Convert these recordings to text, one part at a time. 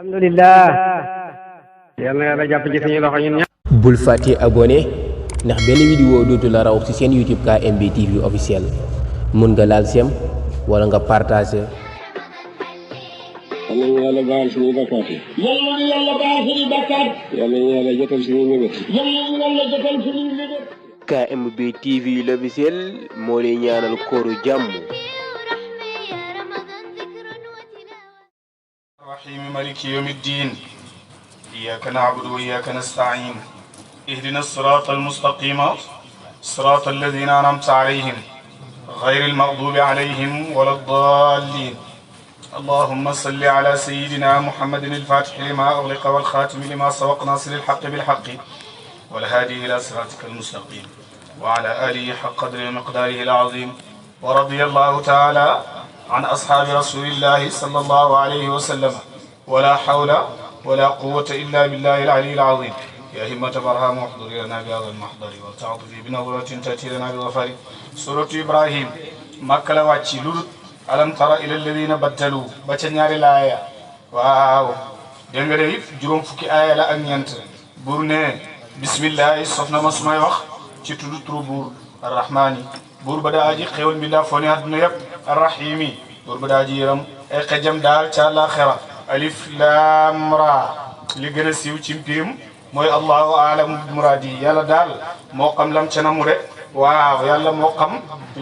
alhamdulillah yal na yàlla jàpp ci suñu loxo ñun ñëpp. bul fàtte abonné ndax benn vidéo dootu la raw ci seen YouTube KMB TV officiel mun nga laal sem wala nga partagé. yal nañu yàlla baal suñuy bakkaat yi. yal nañu yàlla baal suñuy bakkaat. yal nañu yàlla jotal suñuy mébét. yal nañu yàlla jotal suñuy mébét. KMB TV l'officiel moo lay ñaanal kooru jàmm. الرحيم مالك يوم الدين إياك نعبد وإياك نستعين اهدنا الصراط المستقيم صراط الذين أنعمت عليهم غير المغضوب عليهم ولا الضالين اللهم صل على سيدنا محمد الفاتح لما أغلق والخاتم لما سبق ناصر الحق بالحق والهادي إلى صراطك المستقيم وعلى آله حق قدر ومقداره العظيم ورضي الله تعالى عن أصحاب رسول الله صلى الله عليه وسلم ولا حول ولا قوة إلا بالله العلي العظيم يا همة برهام واحضر لنا بهذا المحضر وتعطفي بنظرة تأتي لنا بظفر سورة إبراهيم مكة لواتي لولد ألم تر إلى الذين بدلوا بتنيار الآية واو دنگري جروم فكي آية لا أن ينت بورني بسم الله صفنا ما سماي وخ ci tuddu turu buur arrahmani buur ba daa ji xewal mi daa foni àdduna yëpp arrahimi buur ba daa ji yëram ay xejam daal ca àllaaxira alif laam ra li gën a siiw ci mpirim mooy allahu aalamu bi muraadi yàlla daal moo xam lam ca namu de waaw yàlla moo xam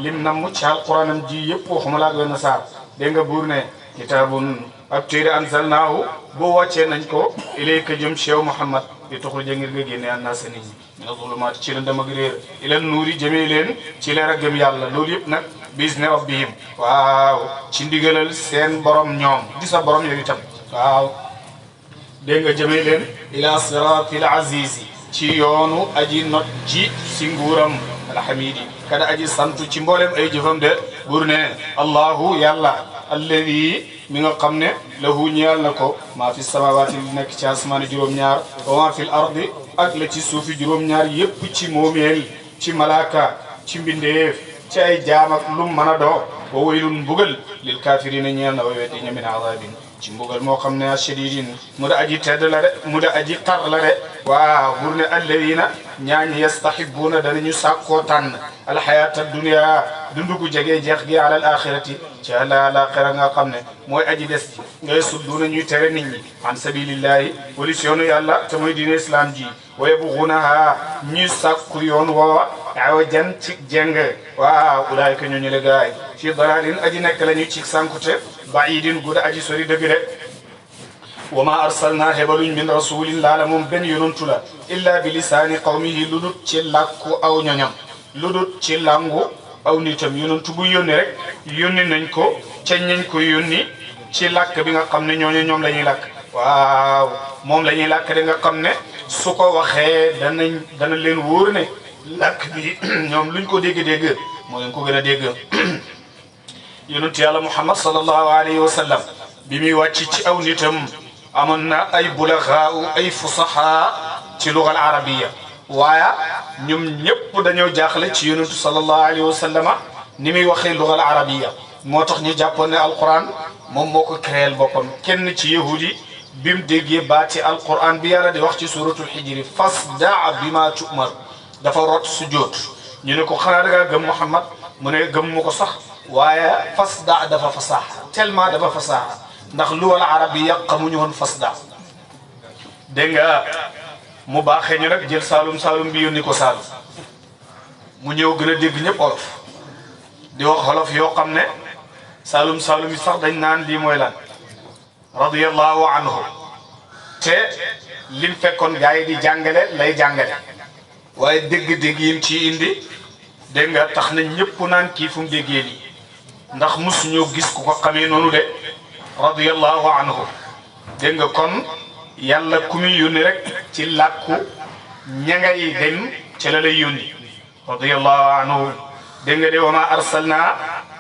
lim namu ci alquranam ji yëpp waxuma laa gën a saar dégg nga buur ne kitaabun ab téere anzalnaahu boo wàccee nañ ko ilayka jëm chew Muhammad di tuxruja ngir nga génne annaasa nit ñi mina zulumaat ci lëndëm ak réer ila nuuri jëmee leen ci leer ak gëm yàlla loolu yëpp nag bisni rabbihim waaw ci ndigalal seen borom ñoom di sa borom yow itam waaw dégg nga jëmee leen ila siratil azizi ci yoonu aji not ji si nguuram alhamidi kada aji santu ci mboolem ay jëfam de buur ne allahu yàlla alladi mi nga xam ne lahu ñeel na ko maa fi samawaati li nekk ci asmaani juróom-ñaar wa maa fil ardi ak la ci suufi juróom-ñaar yépp ci moomeel ci malaaka ci mbindeef ci ay jaam ak lum mën a doo wa waylun mbugal lil kaafiriina ñeel na way weddi ña min azaabin ci mbugal moo xam ne shadiidin mu da aji tedd la de mu da aji tar la de waaw bur ne alladina ñaañi yastahibuuna danañu sàkkoo tànn alxayaata dunia dundu gu jege jeex gi alal axirati ci àlaxira nga xam ne mooy aji des ji ngay sudduuna ñuy tere nit ñi an sabilillahi walis yoonu yàlla te mooy diine islam ji wa yabguunaha ñuy sàkku yoon woowa awajan ci jeng waaw ulaayka ñooñu le gaay fi dalalin aji nekk la ñu ci sànkute baidin guda aji sori dëgg de wa ma arsalna hebaluñ min rasulin laala moom benn yonantu la illa bi lisaani qawmihi lu dut ci làkku aw ñoñam lu dut ci làngu aw nitam yonantu bu yónni rek yónni nañ ko cañ nañ ko yónni ci làkk bi nga xam ne ñooñu ñoom la ñuy làkk waaw moom la ñuy làkk de nga xam ne su ko waxee dana leen wóor ne làkk bi ñoom luñ ko dégg-dégg moo leen ko gën a dégg yonantu yàlla muhammad sallallahu alayhi wa sallam bi muy wàcc ci aw nitam amoon na ay bulaxaa ay fusaha ci lugal arabiya waaye ñoom ñëpp dañoo jaaxle ci yonantu sallallahu alayhi wa sallama ni muy waxee lugal arabiya moo tax ñu jàppoon ne alquran moom moo ko créel boppam kenn ci yahudi bi mu déggee baati alquran bi yàlla di wax ci suratul hijri fasda' bima tu'mar dafa rot sujjóot ñu ne ko xanaa da ngaa gëm muhammad mu ne gëm mu ko sax waaye fasda' dafa fasaaxa tellement dafa fasaaxa ndax luwal arabiya xamuñu woon fasda dégg nga mu baaxee ñu nag jël saalum bi yónni ko saalum mu ñëw gën a dégg ñëpp olof di wax olof yoo xam ne saalum yi sax dañ naan lii mooy lan radiyallahu anhu te lim fekkoon gaa yi di jàngale lay jàngale waaye dégg-dégg yim ci indi dégg nga tax na ñëpp naan kii fu mu déggee lii ndax musuñoo gis ku ko xamee noonu de radiyallahu anhu dégg nga kon yàlla ku muy yónni rek ci làkku ña ngay dem ci la lay yónni radiyallahu anhu dégg nga de wa ma arsalna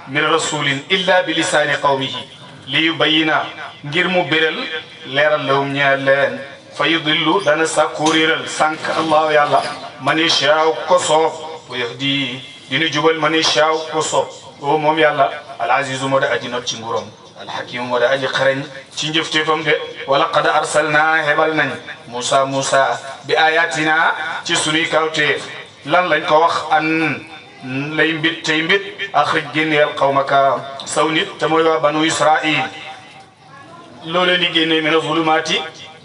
min rasulin illa bi lisaani qawmihi li yubayyina ngir mu béral leeral lawum ñeel leen fa yudillu dana sàkku réeral sànq allahu yàlla man yashaaw ko soob wa yahdi dina jubal man yashaaw ko soob o moom yàlla al azizu moo da aji not ci nguuram alxakim moo da aji xarañ ci njëfteefam de wala qad arsalna hebal nañ Musa bi ayatina ci sunuy kawteef lan lañ ko wax an lay mbit tey mbit axrij génneel qawmaka saw nit te mooy waa banu Israil loolee li génnee mina zulumaati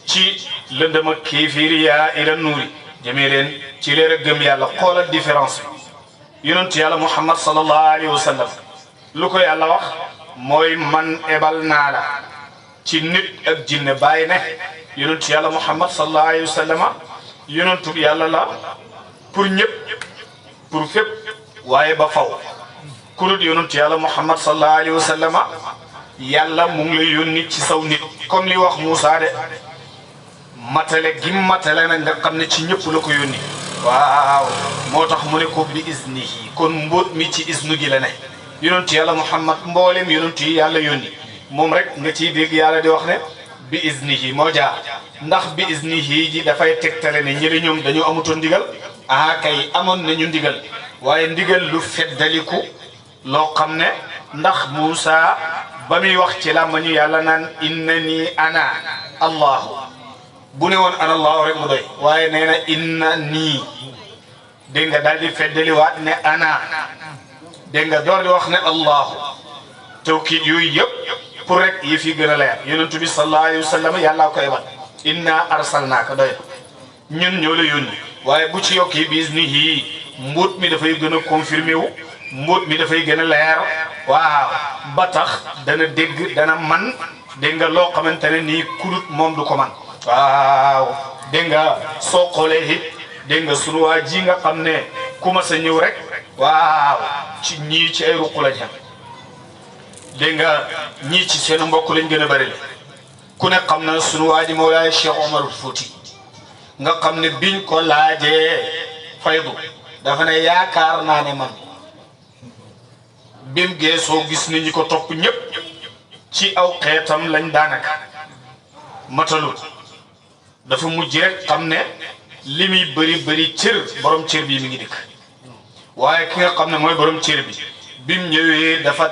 ci lëndëm ak kéefiriya ila nuuri jëmee leen ci leer ak gëm yàlla xoolal différence bi yonent yàlla Muhammad sallallahu alayhi wa sallam lu ko yàlla wax mooy man ebal naa la ci nit ak jinne bàyyi ne yonent yàlla Muhammad sallallahu alayhi wa sallam yonentu yàlla la pour ñëpp pour fépp waaye ba faw ku dul yonent yàlla Muhammad sallallahu alayhi wa sallam yàlla mu ngi lay yónni ci saw nit comme li wax Moussa de matale gi matale na nga xam ne ci ñëpp la ko yónni waaw moo tax mu ne ko bi iznihi kon mbóot mi ci iznu gi la ne yonent yàlla Muhammad mboolem yonent yi yàlla yónni moom rek nga ciy dégg yàlla di wax ne bi iznihi moo jaar ndax bi iznihi ji dafay tegtale ne ñële ñoom dañoo amutoon ndigal kay amoon nañu ndigal waaye ndigal lu feddaliku loo xam ne ndax Moussa ba muy wax ci làmmañu yàlla naan innani ana allahu bu ne woon ana allahu rek mu doy waaye nee na inna nii dégg nga daal di feddaliwaat ne ana dégg nga door di wax ne allahu tawkiid yooyu yëpp pour rek yi fi gën a leer yonentu bi sallallahu alayhi wa sallam yàllaa ko ebal inna arsalnaaka doy ñun ñoo la yónni waaye bu ci yokki bis nihi mbóot mi dafay gën a confirmé wu mbóot mi dafay gën a leer waaw ba tax dana dégg dana man dégg nga loo xamante ne nii kudut moom du ko man waaw dégg nga soo xoolee it dégg nga sunu waa ji nga xam ne ku ma sa ñëw rek waaw ci ñii ci ay ruq lañ xam dégg nga ñii ci seen mbokk lañ gën a bëri la ku ne xam na sunu waa ji Mawlaay Cheikh Omar Fouti nga xam ne biñ ko laajee faydu dafa ne yaakaar naa ne man bim geesoo gis ni ñi ko topp ñëpp ci aw xeetam lañ daanaka matalut dafa mujj rek xam ne li muy bëri cër borom cër bi mi ngi dikk waaye ki nga xam ne mooy borom cër bi bim ñëwee dafa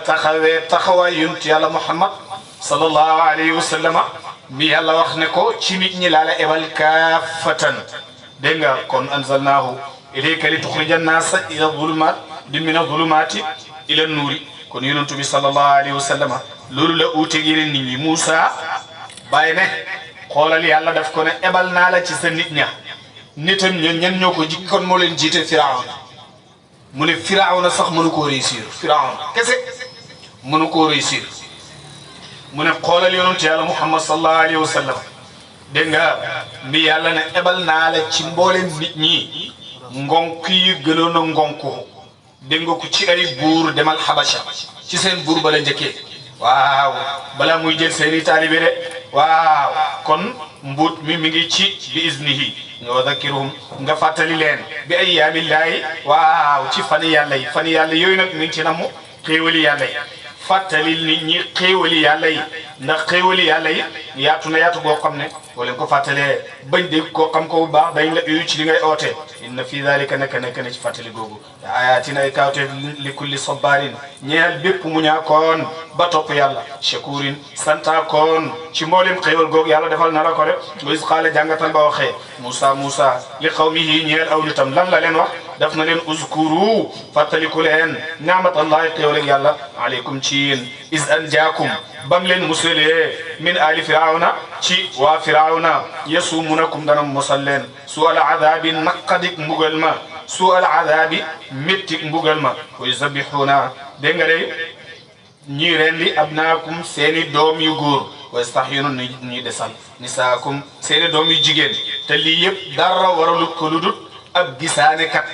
taxawaay yonent yàlla Muhammad sallallahu alayhi wa sallam bi yàlla wax ne ko ci nit ñi laa la ebal kaafatan dégg nga kon anzalnaahu ilayka li tuxrija naasa ila zulumaat di mina zulumaati ila nuuri kon yonent bi sallallahu alayhi wa sallam loolu la uuteeg yeneen nit ñi Moussa bàyyi ne xoolal yàlla daf ko ne ebal naa la ci sa nit ña nitam ñan ñoo ko jikki kon moo leen jiite Firawna mu ne Firawna sax mënu koo réussir Firawna kese mënu koo réussir mu ne xoolal yonent yàlla Muhammad sallallahu alayhi wa sallam dégg nga bi yàlla ne ebal naa la ci mboolem nit ñi ngonk yi gënoon a ngonku dégg nga ko ci ay buur demal Habasha ci seen buur bala njëkkee waaw bala muy jël seeni taalibe de waaw kon mbuut mi ngi ci bi iznihi wa zakiruhum nga fàttali leen bi ayyaamillaahi waaw ci fani yàlla yooyu nag mi ngi ci namu xéewali yàlla yi fàttali nit ñi xéewali yàlla yi ndax xéewali yàlla yi yaatu na yaatu boo xam ne boo leen ko fàttalee bañ dégg koo xam ko bu baax dañ la uyu ci li ngay oote inna fi dalika nekk na ci fàttali googu ayatin ay kawte li kulli sabarin ñeel bépp mu ñaakoon ba topp yàlla shakurin santaakoon ci mboolem xéewal googu yàlla defal na la ko de wa is qaala jàngatal ba waxee Moussa li qawmihi ñeel aw nitam lan la leen wax daf na leen uzkuru fàttaliku leen ni'matallahi xéewal yàlla aleykum ci yéen is an jaakum bam leen musalee min ali firawna ci waa firawna yasumunakum dana musal leen su al adabi naqadik mbugal ma su al adabi méttik mbugal ma wa yusabbihuna dégg nga de ñii rendi abnaakum seeni doom yu góor wa yastahyuna ñuy desal nisaakum seeni doom yu jigéen te lii yëpp dara waralut ko ludut ab gisaane kat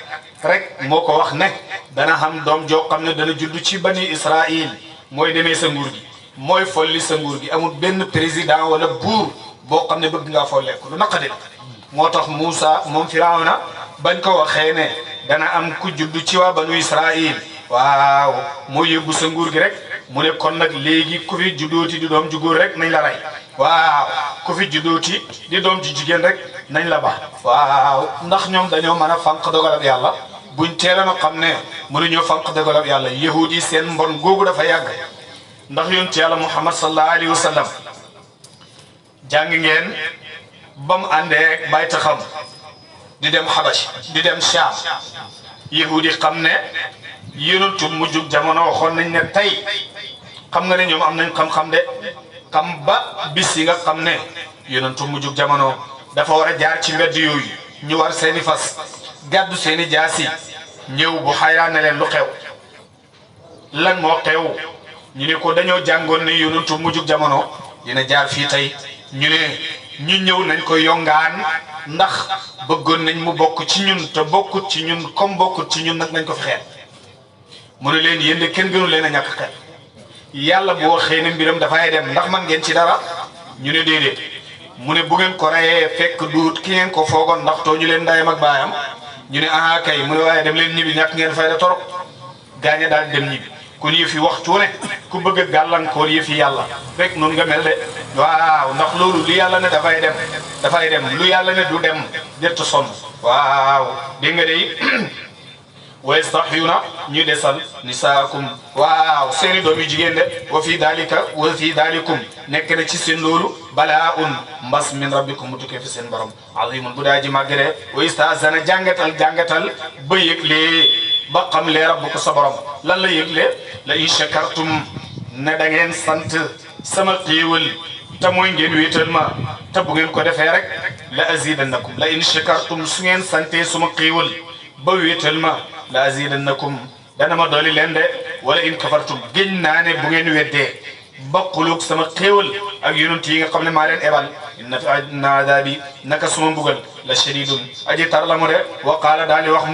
rek moo ko wax ne dana xam doom joo xam ne dana judd ci bani Israil mooy demee sa nguur gi mooy folli sa nguur gi amul benn président wala buur boo xam ne bëgg ngaa folleeku lu naqadi moo tax Moussa moom Firawna bañ ko waxee ne dana am ku judd ci waa banu Israil waaw mooy yóbbu sa nguur gi rek mu ne kon nag léegi ku fi juddooti di doom ju góor rek nañ la rey waaw ku fi juddooti di doom ju jigéen rek nañ la baax waaw ndax ñoom dañoo mën a fànq dogalab yàlla buñ teeloon a xam ne mënuñoo fànq dogalab yàlla yahud yi seen mbon googu dafa yàgg ndax yonent yàlla Muhammad sallallahu alayhi wa sallam jàng ngeen ba mu àndee bay taxam di dem Habash di dem Sham yahudi xam ne yonentu mujjug jamono waxoon nañ ne tey xam nga ne ñoom am nañ xam-xam de xam ba bis yi nga xam ne yonentu mujjug jamono dafa war a jaar ci mbedd yooyu ñu war seeni fas gàddu seeni jaasi ñëw bu xayraan ne leen lu xew lan moo xew ñu ne ko dañoo jàngoon ne yonentu mujjug jamono dina jaar fii tey ñu ne ñu ñëw nañ ko yongaan ndax bëggoon nañ mu bokk ci ñun te bokkut ci ñun comme bokkut ci ñun nag nañ ko fi xeet mu ne leen yéen de kenn gënu leen a ñàkk xel yàlla bu waxee ne mbiram dafay dem ndax man ngeen ci dara ñu ne déedéet mu ne bu ngeen ko reyee fekk duut ki ngeen ko foogoon ndax tooñu leen ndayam ak baayam ñu ne aha kay mu ne waaye dem leen ñibbi ñàkk ngeen fayda torop gaañe daal dem ñibbi kon yëf yi waxtu ne ku bëgg a gàllankoor yëf yi yàlla rek noonu nga mel de waaw ndax loolu lu yàlla ne dafay dem lu yàlla ne du dem jërta sonn waaw dégg nga day wa yastahyuna ñu desal nisaakum waaw seeni doom yu jigéen de wa fi dalikum nekk na ci seen loolu balaaun mbas min rabbikum mu tukkee fi seen borom azimun bu daa ji màgg de wa istazana jàngatal ba yëglee ba xam lee rabbuku sa borom lan la yëglee la in shakartum ne da ngeen sant sama xéewal te mooy ngeen wéetal ma te bu ngeen ko defee rek la azidannakum la in shakartum su ngeen sante suma xéewal ba wéetal ma la azidannakum dana ma dolli leen de wala in kafartum géñ naa ne bu ngeen weddee baquluk sama xéewal ak yonent yi nga xam ne maa leen ebal inna adabi naka suma mbugal la shadidun aji tar la mu de wa qaala daal di wax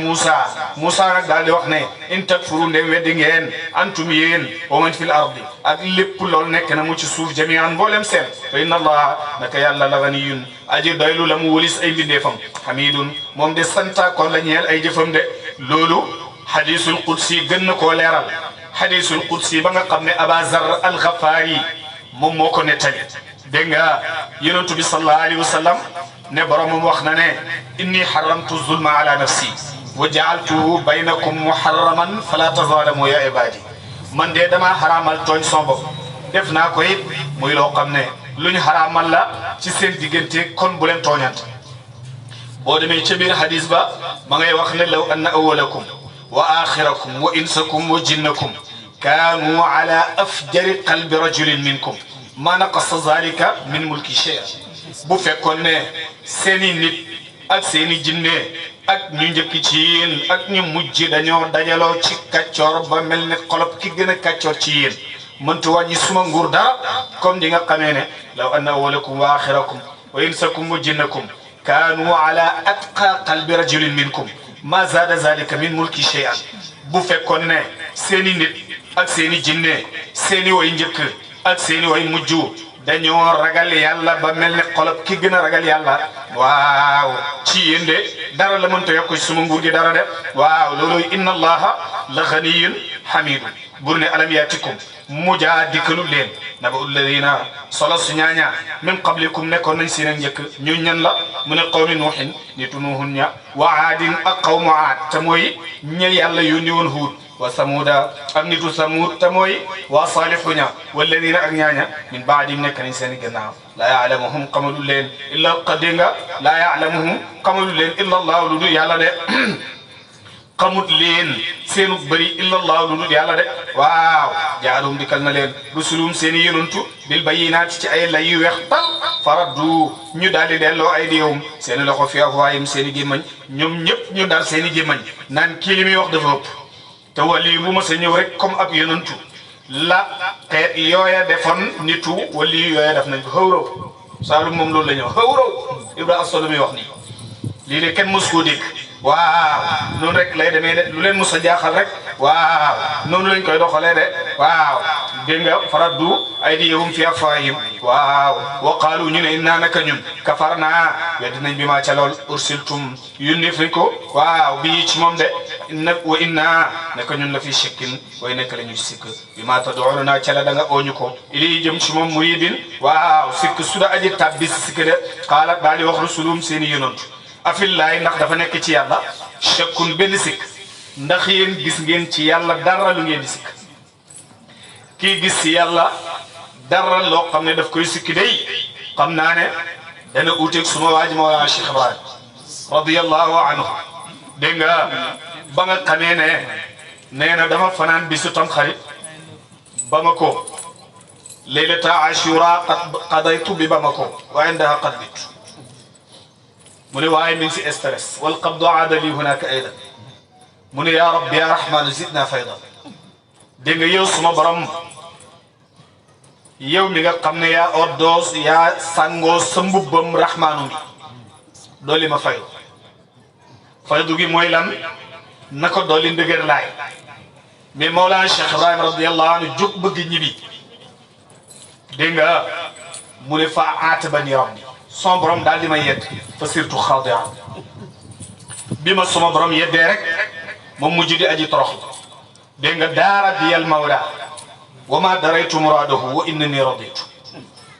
Moussa nag daal di wax ne in takfuru ndem weddi ngeen antum yéen wa man fil ardi ak lépp loolu nekk na mu ci suuf jamian mboolem seen fa inna allaha naka yàlla la ganiyun aji doylu la mu wëlis ay mbindeefam hamidun moom de santa kon la ñeel ay jëfam de loolu hadisul qudsi gën na koo leeral hadisul qudsi ba nga xam ne Aba Zar al-Ghafari moom moo ko nettali dégg nga yonent bi sallallahu alayhi wa sallam ne boromam wax na ne inni haramtu zulma ala nafsi wa ja'altuhu baynakum muharraman fala tazalamu ya ibadi man de dama xaraamal tooñ son bopp def naa ko it muy loo xam ne lu ñu xaraamal la ci seen diggante kon bu leen tooñante boo demee ca biir hadis ba ma ngay wax ne law anna awwalakum wa axirakum wa insakum wa jinnakum kaanu ala afjari qalbi rajulin minkum ma naqasa zalika min mulki shay bu fekkoon ne seeni nit ak seeni jinne ak ñu njëkk ci yéen ak ñu mujj dañoo dajaloo ci kàccoor ba mel ne xolob ki gën a kàccoor ci yéen mëntu wàññi suma nguur dara comme di nga xamee ne law anna awwalakum wa axirakum wa insakum wa jinnakum kaanu ala atqa qalbi rajulin minkum ma zaada zalika min mulki shay'an bu fekkoon ne seeni nit ak seeni jinne seeni way njëkk ak seeni way mujj dañoo ragal yàlla ba mel ne xolob ki gën a ragal yàlla waaw ci yéen de dara la mënta yokk ci suma nguur gi dara de waaw loolu inna allaha la ganiyun hamidun bur ne alam yaatikum mujaa dikkalu leen naba alladina solo su ñaaña min qablikum nekkoon nañ seen ak njëkk ñu ñan la mu ne qawmi nuuhin nitu nuuhun ña wa aadin ak qawmu aad te mooy ña yàlla yónni woon Huud wa samuuda ak nitu samuud te mooy waa saalihuña walladina ak ñaaña min baadim nekk nañ seen gannaaw laa yaalamuhum xamalu leen illa qadinga laa yaalamuhum xamalu leen illa allah lu du yàlla de xamut leen seenu bëri illa allah lu dul yàlla de waaw jaarum dikkal na leen rusulum seeni yonantu bil bayinaat ci ay lay yu weex tal faraddu ñu daal di delloo ay déewum seeni loxo fi afwaayim seeni gémmañ ñoom ñëpp ñu dar seeni gémmañ naan kii li muy wax dafa ëpp te wali bu ma sa ñëw rek comme ab yonantu la xeet yooya defoon nitu wali yooya def nañ ko xëwraw saalum moom loolu la ñëw xëwraw Ibra Asolo mi wax nii lii de kenn mos koo dégg waaw noonu rek lay demee de lu leen mos a jaaxal rek waaw noonu lañ koy doxalee de waaw dégg nga faraddu aydiyahum fi afwaahihim waaw wa qaalu ñu ne innaa naka ñun kafarnaa wedd nañ bi maa ca lool ursiltum yónni fi ko waaw bii ci moom de wa innaa naka ñun la fi shakkin way nekk la ñuy sikk bi maa tad'uunaa ca la da nga ooñu ko ilay jëm ci moom muriidin waaw sikk su da aji tabbi sikk de xaalat daal di wax rusulum seeni yonantu afillaay ndax dafa nekk ci yàlla shakkun benn sikk ndax yéen gis ngeen ci yàlla dara lu ngeen di sikk kii gis ci yàlla dara loo xam ne daf koy sikki day xam naa ne dana uuteeg suma waaji Mawlana Cheikh Ibrahim radiyallahu anhu dégg nga ba nga xamee ne nee na dama fanaan bisu Tamxarit Bamako laylata ashura qadaytu bi Bamako wa indaha qadbitu mu ne waaye mi ngi si stress wal qabdu aada li hunaka aydan mu ne yaa rabbi ya rahman zidna fayda dégg nga yow suma borom yow mi nga xam ne yaa oddoos yaa sangoo sa mbubbam rahmaanu mi dooli ma faydu gi mooy lan na ko dooli ndëgër laay mais Mawlana Cheikh Ibrahim radiyallahu anhu jóg bëgg ñibbi dégg nga mu ne fa atabani rabbi son borom daal di ma yedd fa surtout xaadiran bi ma suma borom yeddee rek ma mujj di aji torox dégg nga daara biyal mawla wa ma daraytu muradahu wa innani raditu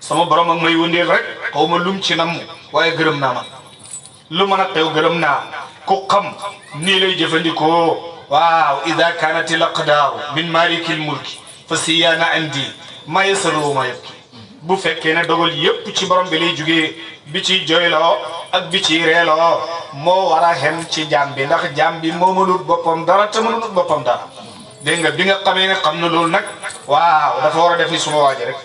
sama borom ak may wëndeel rek xaw ma lum ci nam waaye gërëm naa man lu mën a xew gërëm naa ku xam nii lay jëfandikoo waaw ida kanati laqdaaru min malikil mulki fa siyaana andi ma yasaru ma yabki bu fekkee ne dogal yépp ci borom bi lay jugee bi ci joyloo ak bi ci reeloo moo war a xem ci jaam bi ndax jaam bi moo mënut boppam dara te mënut boppam dara dégg nga bi nga xamee ne xam na loolu nag waaw dafa war a def ni suma waaji rek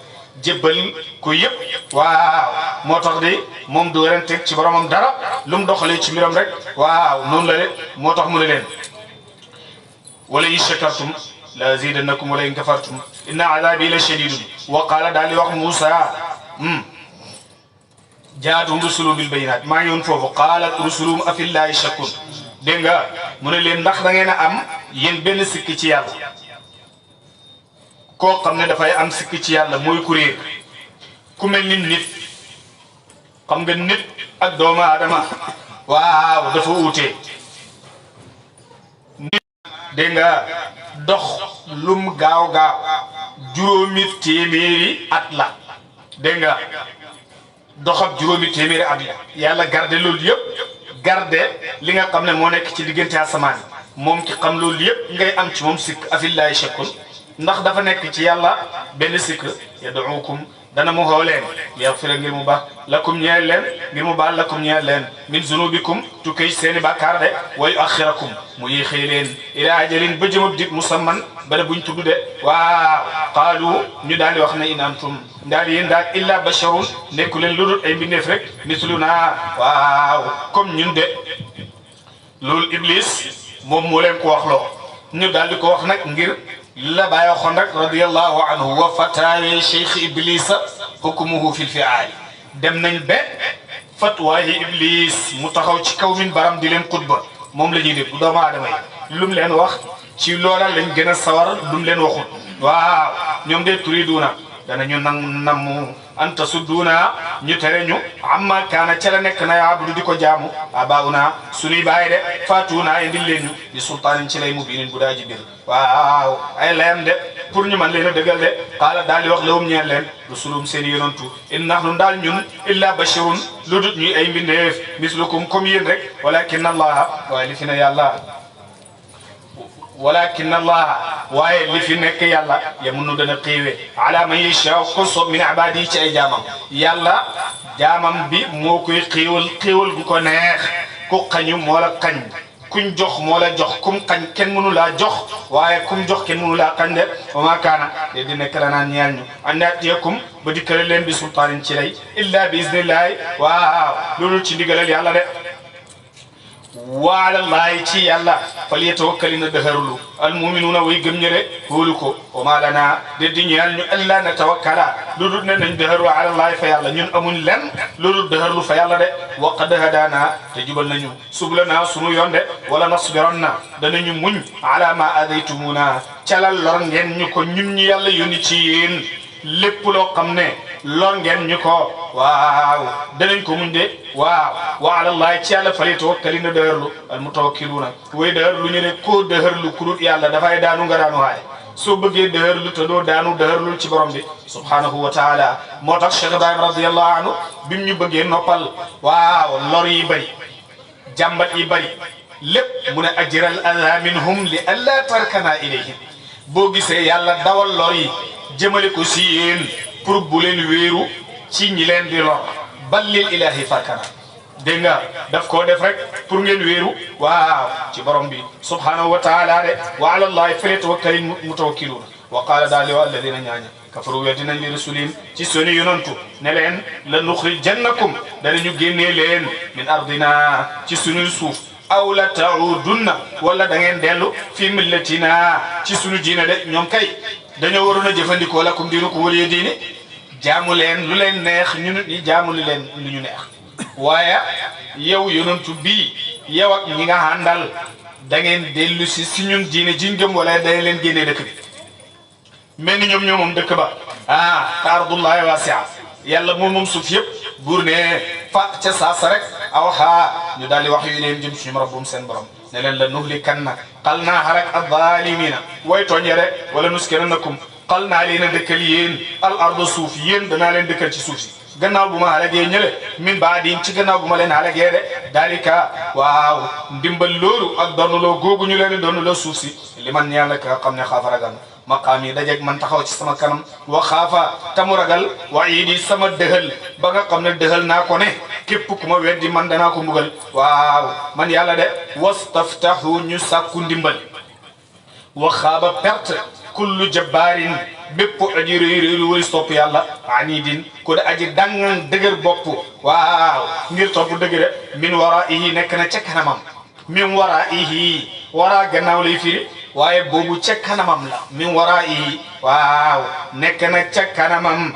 jébbal ko yëpp waaw moo tax de moom du renteeg ci boromam dara lu mu doxalee ci mbiram rek waaw noonu la de moo tax mu ne leen wala in shakartum la azidannakum wala in kafartum inna adabi la shadidun wa qala daal di wax Moussa jaatuhum rusulum bil bayinat maa ngi woon foofu qaalat rusulum afillahi shakkun dégg nga mu ne leen ndax da ngeen a am yéen benn sikki ci yàlla koo xam ne dafay am sikki ci yàlla mooy ku réer ku mel ni nit xam nga nit ak doomu aadama waaw dafa uute nit dégg nga dox lum gaaw juróomi téeméeri at la dégg nga dox ak juróomi téeméeri at la yàlla garde loolu yëpp garde li nga xam ne moo nekk ci diggante asamaan moom ki xam loolu yëpp ngay am ci moom sikk afillahi shakkun ndax dafa nekk ci yàlla benn sikk yad'ukum dana mu xoo leen yaghfira ngir mu baax lakum ñeel leen ngir mu baal lakum ñeel leen min zunubikum tukkee seeni bàkkaar de wa yuaxirakum mu yéexee leen ila ajalin ba jëmab dig musamman bala buñ tudd de waaw qaalu ñu daal di wax ne in antum daal yéen daal illa basharun nekku leen lu dul ay mbindeef rek misluna waaw comme ñun de loolu iblis moom moo leen ko wax loo ñu daal di ko wax nag ngir la bàyyi waxoon rek radiyallahu anhu wa fataawe cheikh iblisa hukmuhu fil fi'aali dem nañ ba fatwaayi iblis mu taxaw ci kaw min baram di leen xutba moom la ñuy dégg doomu aadama yi lu mu leen wax ci loola lañ gën a sawar lu mu leen waxul waaw ñoom de turiduuna danañu namu anta sudduna ñu tere ñu amma kaana ca la nekk na yaabudu di ko jaamu abauna suñuy bàyyi de faatuna indil leen ñu di sultaanin ci lay mubiinin bu daa ji bir waaw ay layam de pour ñu man leen a dëggal de qaala daal di wax lawum ñeen leen rusulum seen yonantu in nahnu daal ñun illa bashirun lu dut ñuy ay mbindeef mislukum comme yéen rek walakin allah waaye li fi ne yàlla walakin allah waaye li fi nekk yàlla yamunnu dana xiiwe ala man yashaa ko soob min ibadi ci ay jaamam yàlla jaamam bi moo koy xiiwal gu ko neex ku xañu moo la xañ kuñ jox moo la jox kum xañ kenn mënu laa jox waaye kum jox kenn mënu laa xañ de wa ma kaana de di nekk la naan ñeel ñu an yatiyakum ba dikkale leen bi sultaanin ci lay illa bi iznillahi waaw loolu ci ndigalal yàlla de waala laay ci yàlla fal yatawakkalina dëhërlu almuminuuna way gëm ñëre hóolu ko wa ma lana de di ñeel ñu alla natawakkala lu dul ne nañ dëhërlu ala laay fa yàlla ñun amuñ len lu dul dëhërlu fa yàlla de wa qad hadaana te jubal nañu sublana sunu yoon de wala nasbiranna danañu muñ ala ma adaytumuna calal lor ngeen ñu ko ñun ñu yàlla yónni ci yéen lépp loo xam ne lor ngeen ñu ko waaw danañ ko muñ de waaw wa ala llahi ci yàlla fal yatawakkalina dëhërlu al mutawakkiluuna way dëhërlu ñu ne koo dëhërlu ku dul yàlla dafay daanu nga daanu waaye soo bëggee dëhërlu te doo daanu dëhërlul ci borom bi subhanahu wa taala moo tax Cheikh Ibrahim radiyallahu anhu bim ñu bëggee noppal waaw lor yi bëri jàmbat yi bëri lépp mu ne ajral adha minhum li alla tarkana ilayhim boo gisee yàlla dawal lor yi jëmale ko si yéen pour bu leen wéeru ci ñi leen di lor bal lil ilahi farkana dégg nga daf koo def rek pour ngeen wéeru waaw ci borom bi subhanahu wa taala de wa ala allahi falyatawakkalil mutawakkiluun wa qaala daal li wa alladina ñaaña kafaru weddinañ li rasulin ci sunu yonantu ne leen la nuxrijannakum danañu génnee leen min ardina ci sunu suuf aw la taudunna wala da ngeen dellu fi millatina ci sunu diine de ñoom kay dañoo waroon a jëfandikoo lakum diinukum waliya diine jaamu leen lu leen neex ñu nit ñi jaamu lu leen lu ñu neex waaye yow yonantu bii yow ak ñi nga àndal da ngeen dellu si ñun diine jiñ gëm wala dañ leen génnee dëkk bi mel ni ñoom ñoo moom dëkk ba te ardullahi wasia yàlla moom suuf yëpp buur ne fa ca saasa rek aw xaa ñu daal di wax yu leen jëm suñu rabbum seen borom ne leen la nuhlikanna xal naa xarak addalimina way tooñe rek wala nuskinannakum xal naa leen a dëkkal yéen al arda suuf yéen danaa leen dëkkal ci suuf si gannaaw bu ma xalagee ñële min baadin ci gannaaw bu ma leen xalagee de dalika waaw ndimbal loolu ak donnuloo googu ñu leen donnuloo suuf si li man ñeel rek xam ne xaafa ragal maqaam yi dajeeg man taxaw ci sama kanam wa xaafa tamu ragal wa yii sama dëhël ba nga xam ne dëhël naa ko ne képp ku ma weddi man danaa ko mbugal waaw man yàlla de wastaftahu ñu sàkku ndimbal wa xaaba perte kullu jabbaarin bépp aji réeréelu wari topp yàlla anidin ko da aji dangan dëgër bopp waaw ngir topp dëgg de min waraihi nekk na ca kanamam min waraihi waraa gannaaw lay firi waaye boobu ca kanamam la min waraihi waaw nekk na ca kanamam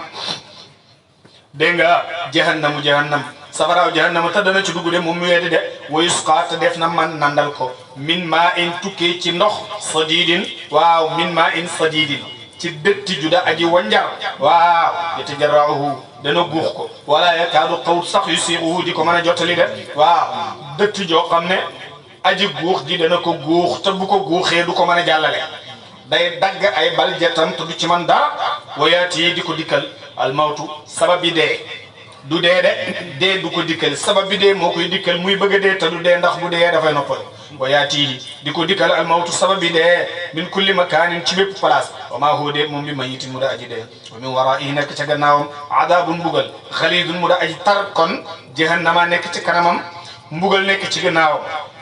dégg nga jahannam safaraaw jahannama te dana ci dugg de moom mu weddi de wa yusqaa te def na man nandal ko min maa in tukkee ci ndox sadidin waaw min maa in sadidin ci dëtti juda aji wanjar waaw yatajarra'uhu dana guux ko wala yakaadu qawt sax yusiiruhu di ko mën a jottali de waaw dëtti joo xam ne aji guux ji dana ko guux te bu ko guuxee du ko mën a jàllale day dagg ay bal jetam te du ci man dara wayaati di ko dikkal almawtu sababi dee du dee dee du ko dikkal sabab bi dee moo koy dikkal muy bëgg a dee te du dee ndax bu dee dafay noppal wayaati di ko dikkal almawtu sabab bi dee min kulli makaanin ci bépp place wa maa huwa dee moom bi mayitin mu da aji dee wa min waraa'ihi nekk ca gannaawam adaabun mbugal xaliidun mu da aji tar kon jahannama nekk ci kanamam mbugal nekk ci gannaawam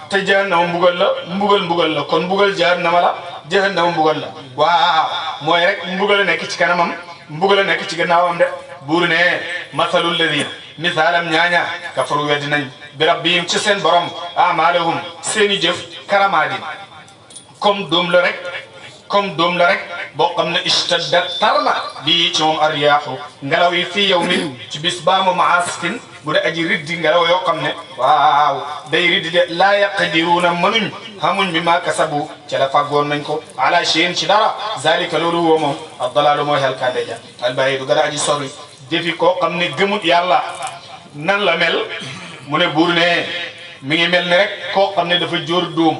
te jahannama mbugal la kon mbugal jahannama la jahannama mbugal la waaw mooy rek mbugal nekk ci kanamam mbugal nekk ci gannaawam de buur ne masalul ladina misaalam ñaaña kafaru weddi nañ bi rabbihim ci seen borom amalahum seeni jëf karamaadin comme doom la rek boo xam ne istaddat tar na bii ci moom ariyaaxu ngelaw yi fii yow min ci bis baamu maasfin bu dee aji riddi ngelaw yoo xam ne waaw day riddi de laa yaqdiruuna mënuñ xamuñ bi maa kasabu ca la fàggoon nañ ko ala shay'in ci dara zalika loolu woo moom addalaalu mooy xelkande ja albayidu gën a aji sori jëfi koo xam ne gëmut yàlla nan la mel mu ne buur ne mi ngi mel ne rek koo xam ne dafa jóor dóom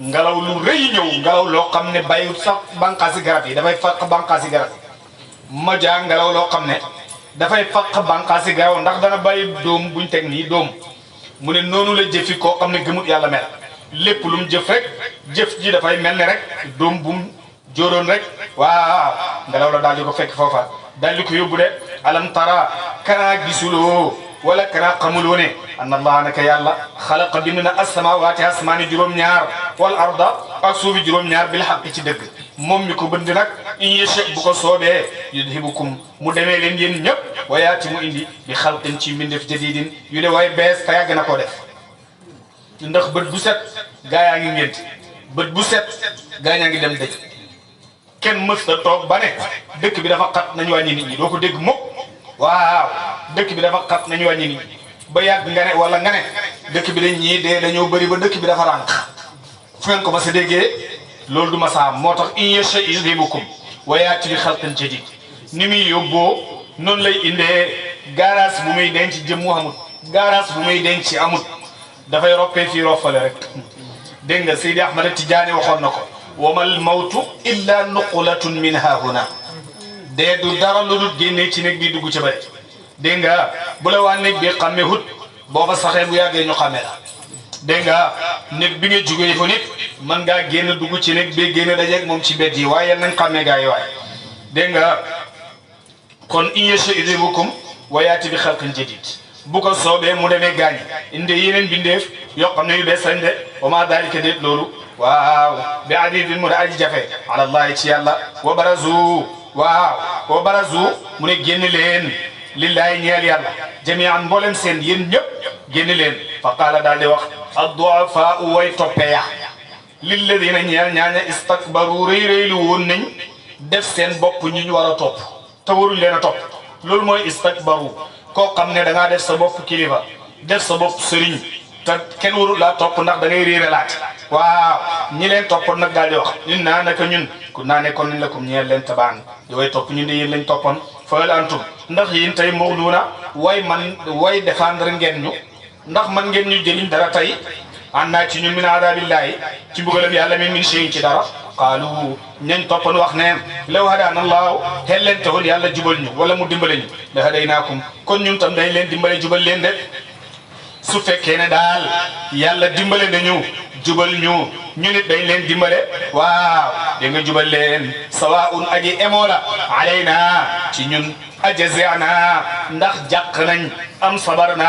ngelaw lu rëy ñëw ngelaw loo xam ne bàyyiwut sax bànqaasi garab yi dafay fàq bànqaasi garab yi ma jaa ngelaw loo xam ne dafay fàq bànqaasi garab ndax dana bàyyi dóom buñ teg nii dóom mu ne noonu la jëfi koo xam ne gëmut yàlla mel lépp lu mu jëf rek jëf ji dafay mel ne rek dóom bu mu jóoroon rek waaw ngelaw la daal di ko fekk foofa daal di ko yóbbu de alam tara kanaa gisuloo wala kanaa xamuloo ne anna allah naka yàlla xalaqa bind na asamawaati asmaani juróom-ñaar wal arda ak suufi juróom-ñaar bil xaq ci dëgg moom mi ko bënd nag in yasha bu ko soobee yudhibukum mu demee leen yéen ñëpp wayaati mu indi bi xalqin ci mbindeef jadidin yu de waaye bees te yàgg na koo def ndax bët bu set gaa yaa ngi ngént bët bu set gaa ñaa ngi dem dëj kenn mës ta toog ba ne dëkk bi dafa xat nañu wàññi nit ñi doo ko dégg mukk waaw dëkk bi dafa xat nañu wàññi nit ñi ba yàgg nga ne wala nga ne dëkk bi dañ ñii dee dañoo bëri ba dëkk bi dafa rànq fu ngeen ko ma sa déggee loolu du ma saam moo tax in yasha yudhibukum wa yaati bi xalqin jadid ni muy yóbboo noonu lay indee garage bu muy denc jëmmu amut garage bu muy denc amut dafay roppee fii roffale rek dégg nga Seydi Ahmad Tijaani waxoon na ko wamal mawtu illa nuqulatun min hahuna dee du dara lu dul génnee ci néeg bi dugg ci bëri dégg nga bu la waa néeg bi xàmmee hut boo fa saxee bu yàggee ñu xàmmee la dégg nga néeg bi nga jugee fa nit mën ngaa génn dugg ci néeg bi génn dajeeg moom ci bedd yi waaye yal nañ xàmmee gaa yi waaye dégg nga kon in yasha yudhibukum wa yaati bi xalqin jadid bu ko soobee mu demee gaañ indi yeneen bindeef yoo xam ne yu bees lañ de wa ma dalika déet loolu waaw bi adidin mu da aji jafe ala allahi ci yàlla wa barazu waaw wa barazu mu ne génn leen lillahi ñeel yàlla jamian mboolem seen yéen ñëpp génn leen fa qaala daal di wax adduafaa way toppe ya lilladina ñeel ñaaña istakbaru rëy rëylu woon nañ def seen bopp ñu ñu war a topp te waruñ leen a topp loolu mooy istakbaru koo xam ne da ngaa def sa bopp kilifa def sa bopp sëriñ te kenn warul laa topp ndax da ngay réere laat waaw ñi leen toppoon nag daal di wax ñun naa naka ñun ku naa nekkoon nañ la comme ñeel leen tabaan di way topp ñun de yéen lañ toppoon fayal antum ndax yéen tey mawluuna way défendre ngeen ñu ndax man ngeen ñu jëriñ dara tey an naa ci ñun min aadabillahi ci mbugalam yàlla min shay'in ci dara qaalu ñañ toppoon wax ne law hadaana allahu xel leen taxul yàlla jubal ñu wala mu dimbale ñu la hadaynaakum kon ñun tam dañ leen dimbale jubal leen de su fekkee ne daal yàlla dimbale nañu jubal ñu nit dañ leen dimbale waaw da nga jubal leen sawaun aji emoo la alayna ci ñun ajazana ndax jàq nañ am sabarna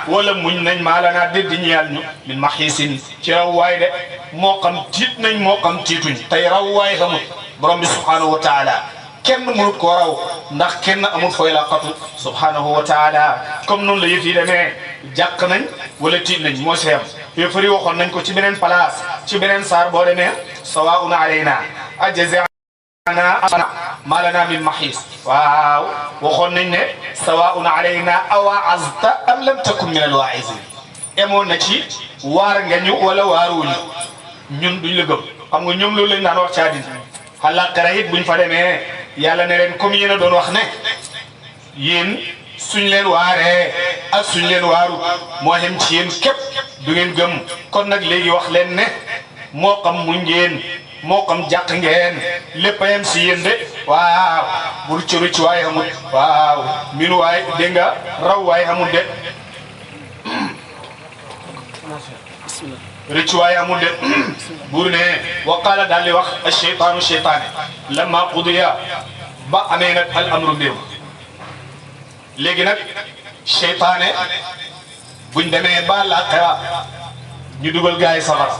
wala muñ nañ maalana déddi ñeyal ñu min maxiisin ci raw waay de moo xam tiit nañ moo xam tiituñ tey raw waay xamul borom bi subhanahu wa taala kenn mënut koo raw ndax kenn amul fooy la xatu subhanahu wa taala comme noonu la yëf yi demee jàq nañ wala tiit nañ moo si am yëfari waxoon nañ ko ci beneen place ci beneen saar boo demee sawaun alayna ajazana maalana min maxiis waaw waxoon nañ ne sawaun alayna awaazta am lam takun min alwaizin emoon na ci waar nga ñu wala waaruñu ñun duñ la gëm xam nga ñoom loolu lañ daan wax ci àddina àllaaxira it buñ fa demee yàlla ne leen comme yéen a doon wax ne yéen suñ leen waaree ak suñ leen waaru moo xem ci yéen képp du ngeen gëm kon nag léegi wax leen ne moo xam muñ ngeen moo xam jàq ngeen lépp a yem si yéen de waaw bu rucc waay xamul waaw minu waay dégg nga raw waay xamul de rëcc waay amul de buur ne wa qaala daal di wax asheytaanu cheytaane lamma qudiya ba amee nag al amru mbir léegi nag cheytaane buñ demee ba laqira ñu dugal gars yi safara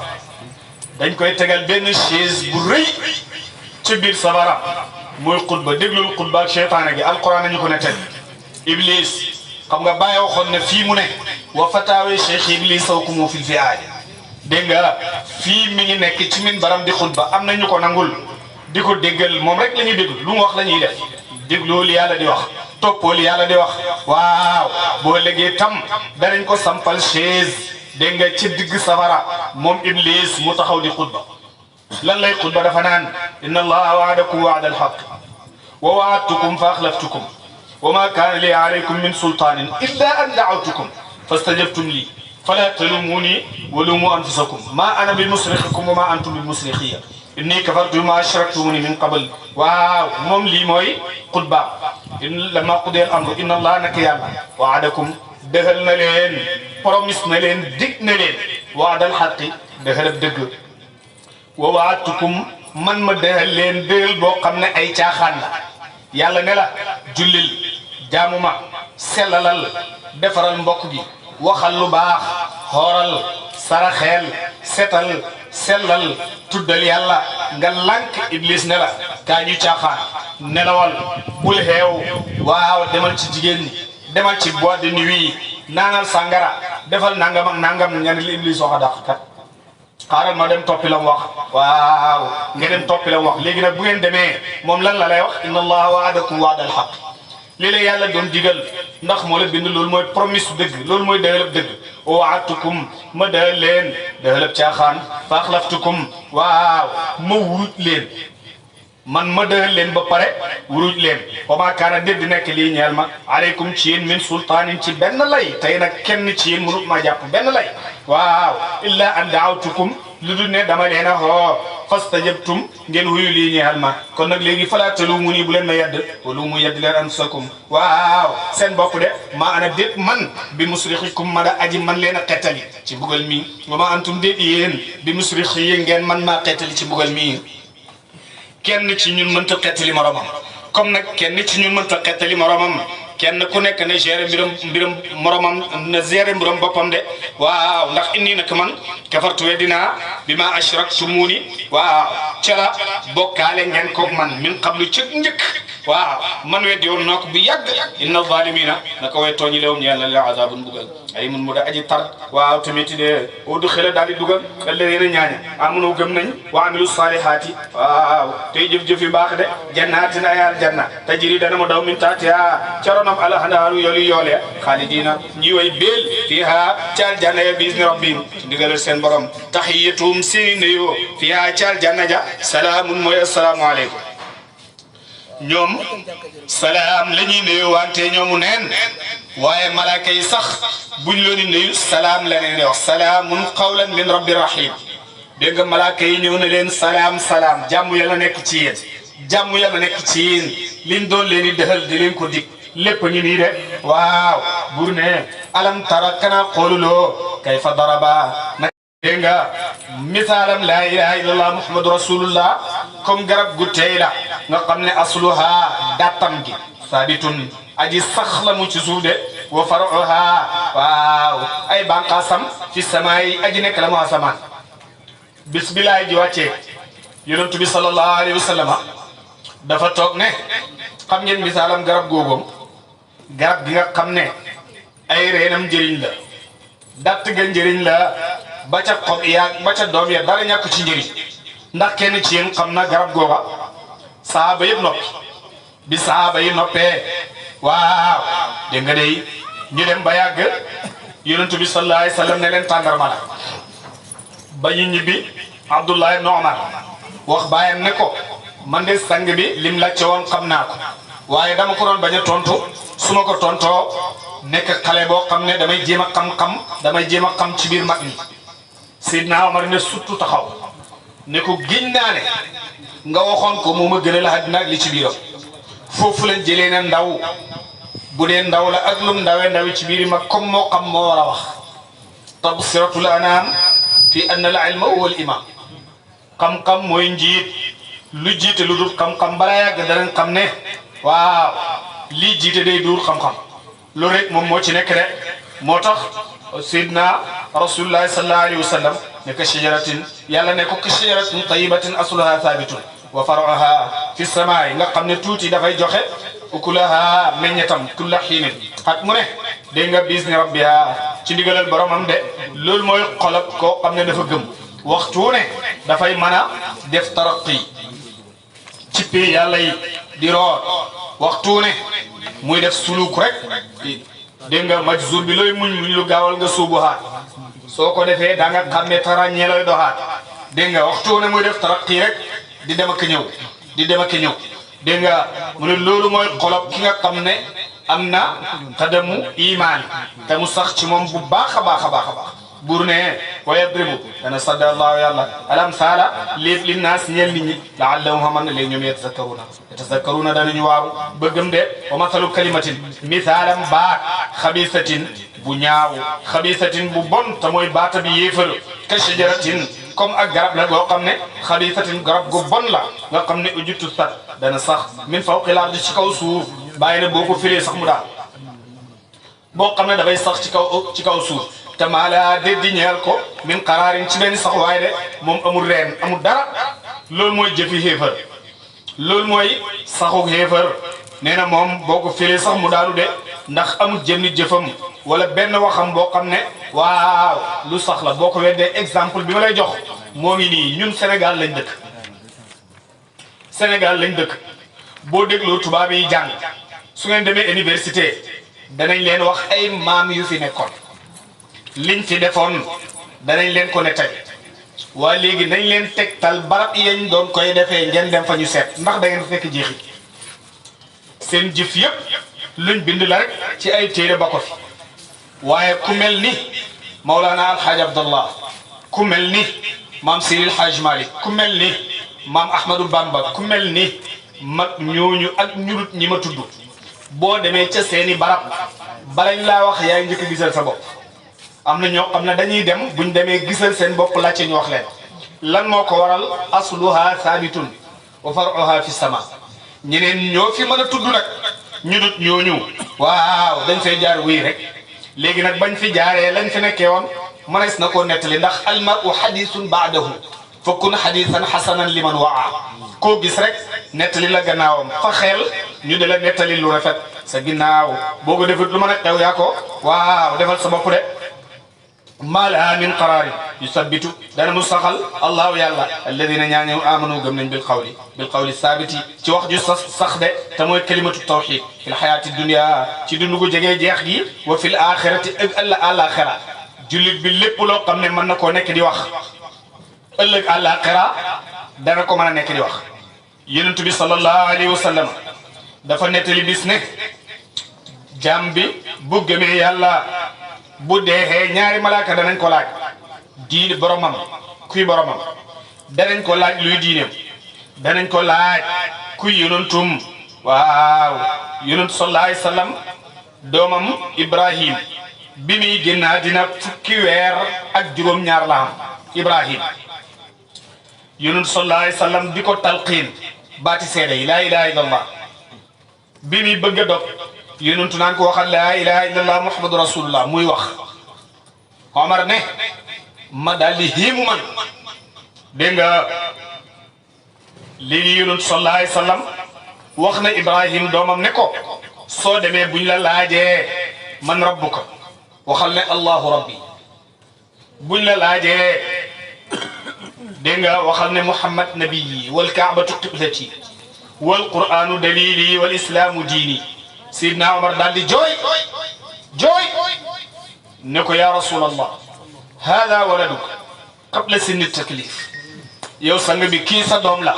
dañ koy tegal benn chaise bu rëy ci biir safara mooy xutba déglul xutba ak cheytaane gi alquran nañu ko ne teg iblis xam nga bàyyi waxoon ne fii mu ne wa fataawe cheikh iblis sawkumu fil fi aay dégg nga fii mi ngi nekk ci min baram di xutba am na ñu ko nangul di ko déggal moom rek la ñuy déglu lu mu wax la ñuy def dégloo li yàlla di wax toppoo li yàlla di wax waaw boo léegi tam danañ ko sampal chaise dégg nga ci digg safara moom iblis mu taxaw di xutba lan lay xutba dafa naan inna allaha waadakum waada alxaq wa waadtukum fa axlaftukum wa ma kaana li alaykum min sultaanin illa an daawtukum fastajabtum lii فلا تلوموني ولوموا أنفسكم ما أنا بمصرخكم وما أنتم بمصرخية إني كفرت بما أشركتموني من قبل واو موم لي موي خطبة إن لما قضي الأمر إن الله نكي الله وعدكم دهلنا لين بروميسنا لين ديكنا لين وعد الحق دهل الدق ووعدتكم من ما دهل لين دهل بو خامن أي تياخان يالا نلا جوليل جاموما سلالال defaral mbokk gi waxal lu baax xooral saraxeel setal sellal tuddal yàlla nga lànk iblis ne la kaa ñu caaxaan nelawal bul xeew waaw demal ci jigéen ñi demal ci boîte de nuit naanal sàngara defal nangam ak nangam nga ne li iblis wax a dàq kat xaaral ma dem toppi la mu wax waaw nga dem toppi la mu wax léegi nag bu ngeen demee moom lan la lay wax inna allaha waadakum waadal xaq lii la yàlla doon digal ndax moo la bind loolu mooy promise dëgg loolu mooy dëggalab dëgg waadtukum ma dëgal leen dëggalab caaxaan fa axlaftukum waaw ma wuruj leen man ma dëgal leen ba pare wuruj leen wa maa kaana déet di nekk lii ñeel ma aleykum ci yéen min sultaanin ci benn lay tey nag kenn ci yéen mënut maa jàpp benn lay waaw illa an daawtukum lu dul ne dama leen a xoo fastajabtum ngeen wuyu lii ñeel ma kon nag léegi falaa taluumuunii bu leen ma yedd waluumu yedd leen anfusakum waaw seen bopp de maa ana déet man bi musrixikum ma da aji man leen a xettali ci bugal mi wa ma antum déet yéen bi musrixi yi ngeen man maa xettali ci bugal mi kenn ci ñun mënta xettali moromam comme nag kenn ci ñun mënta xettali moromam kenn ku nekk ne gérer mbiram moromam na gérer mbiram boppam de waaw ndax inni nag man kafartu weddinaa bi ma ashraktumuni waaw cala bokkaale ngeen koog man min qablu ci njëkk waaw man weddi woon naa ko bu yàgg inna zalimina naka way tooñi lewum ñeel na la azabun bugal ay mun mu da aji tar waaw tamit de odu xela daal di dugal alladina ñaaña amunu gëm nañ wa amilu salihati waaw tey jëf-jëf yu baax de jannatin ay aljanna tajri dana mu daw min taatiha caronam alhanaaru yoli yoole xaalidina ñi way beel fiha ci aljanna ya bisni rabbim ci ndigalal seen borom tahiyatum seeni nuyoo fiha ci aljanna ja salaamun mooy assalaamu aleykum ñoom salaam la ñuy nuyu wante ñoomu neen waaye malaaka yi sax buñ looni nuyu salaam la leen di wax salaamun qawlan min rabbi rahim dégg nga malaaka yi ñëw na leen salaam salaam jàmm yàlla nekk ci yéen jàmm yàlla nekk ci yéen liñ doon leen di dëxal di leen ko dig lépp ngi nii de waaw bur ne alam tara kana xooluloo kayfa daraba dégg nga misaalam laa ilaha illallah muhammadu rasulullah comme garab gu tey la nga xam ne asluha dàttam gi sabitun aji sax la mu ci suuf de wa faruha waaw ay bànqaasam fi samaay aji nekk la mu asamaan bismillahi ji wàccee yonent bi sallallahu alayhi wa sallam dafa toog ne xam ngeen misaalam garab góogam garab gi nga xam ne ay reenam njëriñ la datt ga njëriñ la ba ca xob yaa ba ca doom ya dara ñàkk ci njëriñ ndax kenn ci yéen xam na garab googa saaba yëpp noppi bi saaba yi noppee waaw dégg nga day ñu dem ba yàgg yonent bi sallallahu alayhi wa sallam ne leen tàndarma la ba ñu ñibbi Abdullah ibn Umar wax baayam ne ko man de sang bi lim la ci woon xam naa ko waaye dama ko doon bañ a tontu su ma ko tontoo nekk xale boo xam ne damay jéem a xam-xam damay jéem a xam ci biir mag ñi Seydina Omar ne surtout taxaw ne ko giñ naa ne nga waxoon ko moom a gën a la àddina ak li ci biiram foofu lañ jëlee na ndaw bu dee ndaw la ak lum ndawe ndawi ci biir mag comme moo xam moo war a wax tabsiratul anam fi anna al ilma huwa al imam xam-xam mooy njiit lu jiite lu dul xam-xam balaa yàgg danañ xam ne waaw lii jiite day duur xam-xam loolu rek moom moo ci nekk rek moo tax Seydina Rasulullah sallallahu alayhi wa sallam ne ka shajaratin yàlla ne ko ka shajaratin tayibatin asluha thabitun wa faruha fi samaay nga xam ne tuuti dafay joxe ukulaha meññetam kulla xiinin xat mu ne dégg nga bisni rabbiha ci ndigalal boromam de loolu mooy xolab koo xam ne dafa gëm waxtu ne dafay mën a def taraqi ci pay yàlla yi di root waxtu ne muy def suluk rek dégg nga majzur bi looy muñ lu gaawal nga suubu haat soo ko defee da nga xam ne taraññee looy doxaat dégg nga waxtu ne muy def taraqi rek di dem ak ñëw di dem ak ñëw dégg nga mu ne loolu mooy xolob ki nga xam ne am na xadamu imaan te mu sax ci moom bu baax a baax a baax a baax buur ne wa yadribu dana sadda allahu yàlla alam saala lépp li naas ñeel nit ñi laallahum xaman na léegi ñoom yatazakkaruna danañu waaru bëggam de wa mathalu kalimatin misaalam baat xabisatin bu ñaaw xabisatin bu bon te mooy baata bi yéefar ka shajaratin comme ak garab la boo xam ne xabisatin garab gu bon la nga xam ne ujuttu sat dana sax min fawqil ardi ci kaw suuf bàyyi na boo ko firee sax mu daal boo xam ne dafay sax ci kaw suuf te maa laa déddi ñeel ko min qaraarin ci benn sax waaye de moom amul reen amul dara loolu mooy jëfi xéefar loolu mooy saxu xéefar nee na moom boo ko firee sax mu daanu de ndax amul jënni jëfam wala benn waxam boo xam ne waaw lu sax la boo ko weddee exemple bi ma lay jox moo ngi nii ñun Sénégal lañ dëkk Sénégal lañ dëkk boo dégloo tubaab yi jàng su ngeen demee université danañ leen wax ay maam yu fi nekkoon liñ fi defoon danañ leen ko nettali waaye léegi nañ leen tegtal barab yañ doon koy defee ngeen dem fa ñu seet ndax da ngeen fekk jeexi seen jëf yëpp luñ bind la rek ci ay téere ba ko fi waaye ku mel ni Maulana Alhaaj Abdallah ku mel ni maam Siril Haj Malik ku mel ni maam Ahmadou Bamba ku mel ni mag ñooñu ak ñurut ñi ma tudd boo demee ca seeni barab balañ laa wax yaay njëkk gisal sa bopp am na ñoo xam ne dañuy dem buñ demee gisal seen bopp laajte ñu wax leen lan moo ko waral asluha saabitun wa faruha fi sama ñeneen ñoo fi mën a tudd nag ñu dut ñooñu waaw dañ fay jaar wéy rek léegi nag bañ fi jaaree lañ fi nekkee woon mënees na koo nettali ndax almaru hadisun baadahu fa kun hadisan hasanan liman waa koo gis rek nettali la gannaawam fa xel ñu de la nettali lu rafet sa ginnaaw boo ko defut lu mën a xew yaa ko waaw defal sa bopp de ما لها من قرار يثبت دانا مستقل الله يلا الذين ñaañu آمنوا gëm nañ بالقول الثابت ci wax ju sax de te mooy kalimatu tawhid fil hayati dunya ci dundu gu jege jeex gi wa fil akhirati ak al-akhirah julit bi lépp loo xam ne mën na koo nekk di wax ëllëg al-akhirah dana ko mën a nekk di wax yonent bi sallallahu alayhi wa sallam dafa nettali bis ne jaam bi bu gëmee yàlla bu deexee ñaari malaaka danañ ko laaj diine boromam kuy boromam danañ ko laaj luy diineem danañ ko laaj kuy yonantum waaw yonant sallallahu alayhi wasallam doomam Ibrahim bi muy génn àddina fukki weer ak juróom-ñaar la am Ibrahim yonant sallallahu alayhi wasallam di ko talqiin baati seede yi laa ilaha illallah bi muy bëgg a dog yonentu naan ko waxal laa ilaha illallah muhammadu rasulullah muy wax Omar ne ma daal di hiimu man dégg nga léegi yonentu sallallahu alayhi wasallam wax na Ibrahim doomam ne ko soo demee buñ la laajee man rabbuka waxal ne allahu rabbi buñ la laajee dégg nga waxal ne muhammad nabiyyi wal kaabatu qiblati wal qur'anu dalili wal islaamu diini Seydina Omar daal di jooy ne ko yaa rasulallah hada waladuk qabla sinni taklif yow sang bi kii sa doom la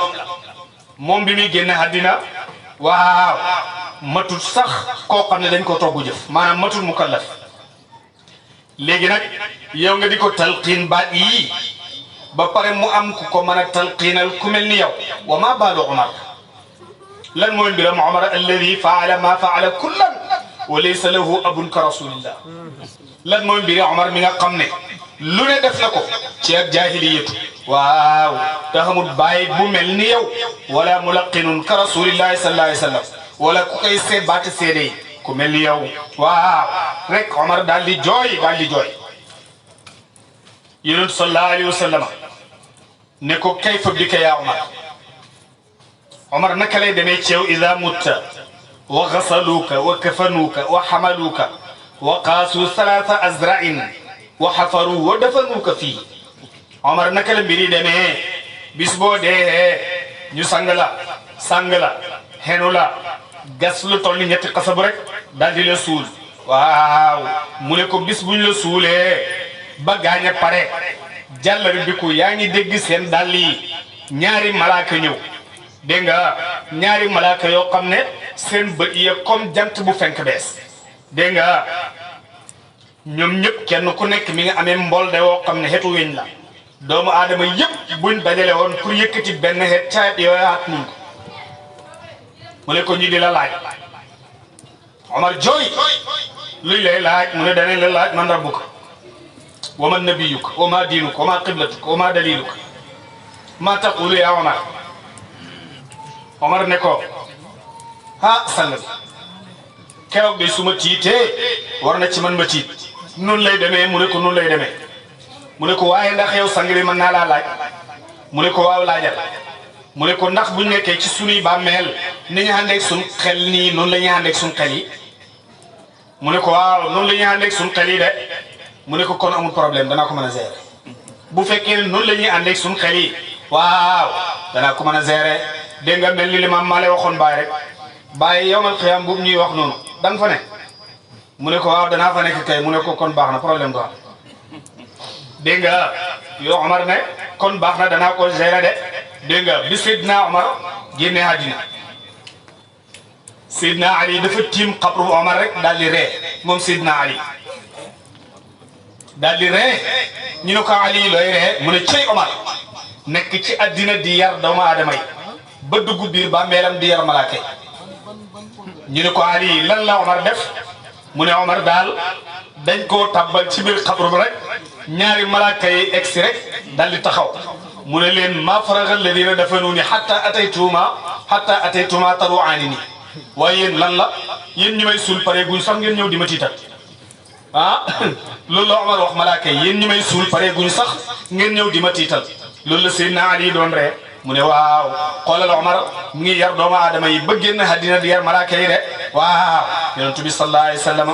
moom bi muy génn àddina waaw matul sax koo xam ne dañ ko togg jëf maanaam matul mukallaf léegi nag yow nga di ko talqiin baat yii ba pare mu am ku ko mën a talqiinal ku mel ni yow wa ma baalu Omar lan mooy mbiram Omar alladi faala ma faala kullan wa laysa lahu abun ka rasulillah lan mooy mbiri Omar mi nga xam ne lu ne def na ko ci ak jaahiliyatu waaw te xamul bàyyi bu mel ni yow wala mulaqinun ka rasulillahi sallallahu alayhi wa sallam wala ku koy seet baati seede yi ku mel ni yow waaw rek Omar daal di jooy yonent sallallahu alayhi wa sallam ne ko kayfa bika yaa Omar Omar naka lay demee ci yow ida mutta wa gasaluuka wa kafanuuka wa xamaluuka wa qaasu salaasa azra'in wa xafaru wa dafanuuka fii Omar naka la mbiri demee bis boo dee ñu sang la xenu la gas lu toll ni ñetti xasabu rek daal di la suul waaw mu ne ko bis buñ la suulee ba gaañ a pare jàllari bi ko yaa ngi dégg seen dàll yi ñaari malaaka ñëw dégg nga ñaari malaaka yoo xam ne seen bët yi comme jant bu fenk bees dégg nga ñoom ñëpp kenn ku nekk mi nga amee mbol de woo xam ne xetu weñ la doomu aadama yëpp buñ dajale woon pour yëkkati benn xeet caayat yooyu at nun ko mu ne ko ñu di la laaj Omar jooy luy lay laaj mu ne danañ la laaj man rabbuka wa man nabiyuka wa ma diinuka wa ma qiblatuka wa ma daliluka ma taqulu ya Omar Omar ne ko sang bi keroog de su ma tiitee war na ci man ma tiit noonu lay demee mu ne ko noonu lay demee mu ne ko waaye ndax yow sang bi mën naa laa laaj mu ne ko waaw laajal mu ne ko ndax buñ nekkee ci sunuy bàmmeel ni ñu àndeeg suñ xel nii noonu la ñuy àndeeg suñ xel yi mu ne ko waaw noonu la ñuy àndeeg suñ xel yi de mu ne ko kon amul problème danaa ko mën a gérer bu fekkee ne noonu la ñuy àndeeg suñ xel yi waaw danaa ko mën a gérer dégg nga mel ni li maam maa lay waxoon Baye rek Baye yowmal xiyaam boobu ñuy wax noonu da nga fa ne mu ne ko waaw danaa fa nekk kay mu ne ko kon baax na problème du am dégg nga yow Omar ne kon baax na danaa ko gérer de dégg nga bi Seydina Omar génne àddina Seydina Ali dafa tiim xabru Omar rek daal di ree moom Seydina Ali daal di ree ñu ne ko Ali looy ree mu ne cey Omar nekk ci àddina di yar doomu aadama yi ba dugg biir ba meelam di yar malaaka ñu ne ko Ali lan la Omar def mu ne Omar daal dañ koo tàbbal ci biir xabru bi rek ñaari malaaka yi egsi rek daal di taxaw mu ne leen ma faraga alladina dafanuuni hatta ataytuma taruani ni waaye yéen lan la yéen ñi may suul pare guñ sax ngeen ñëw di ma tiital ah loolu la Omar wax malaaka yi yéen ñi may suul pare guñ sax ngeen ñëw di ma tiital loolu la Seydina Ali doon ree mu ne waaw xoolal Omar mu ngi yar doomu aadama yi ba génn àddina di yar malaaka yi de waaw yonent bi sallallahu alayhi wa sallam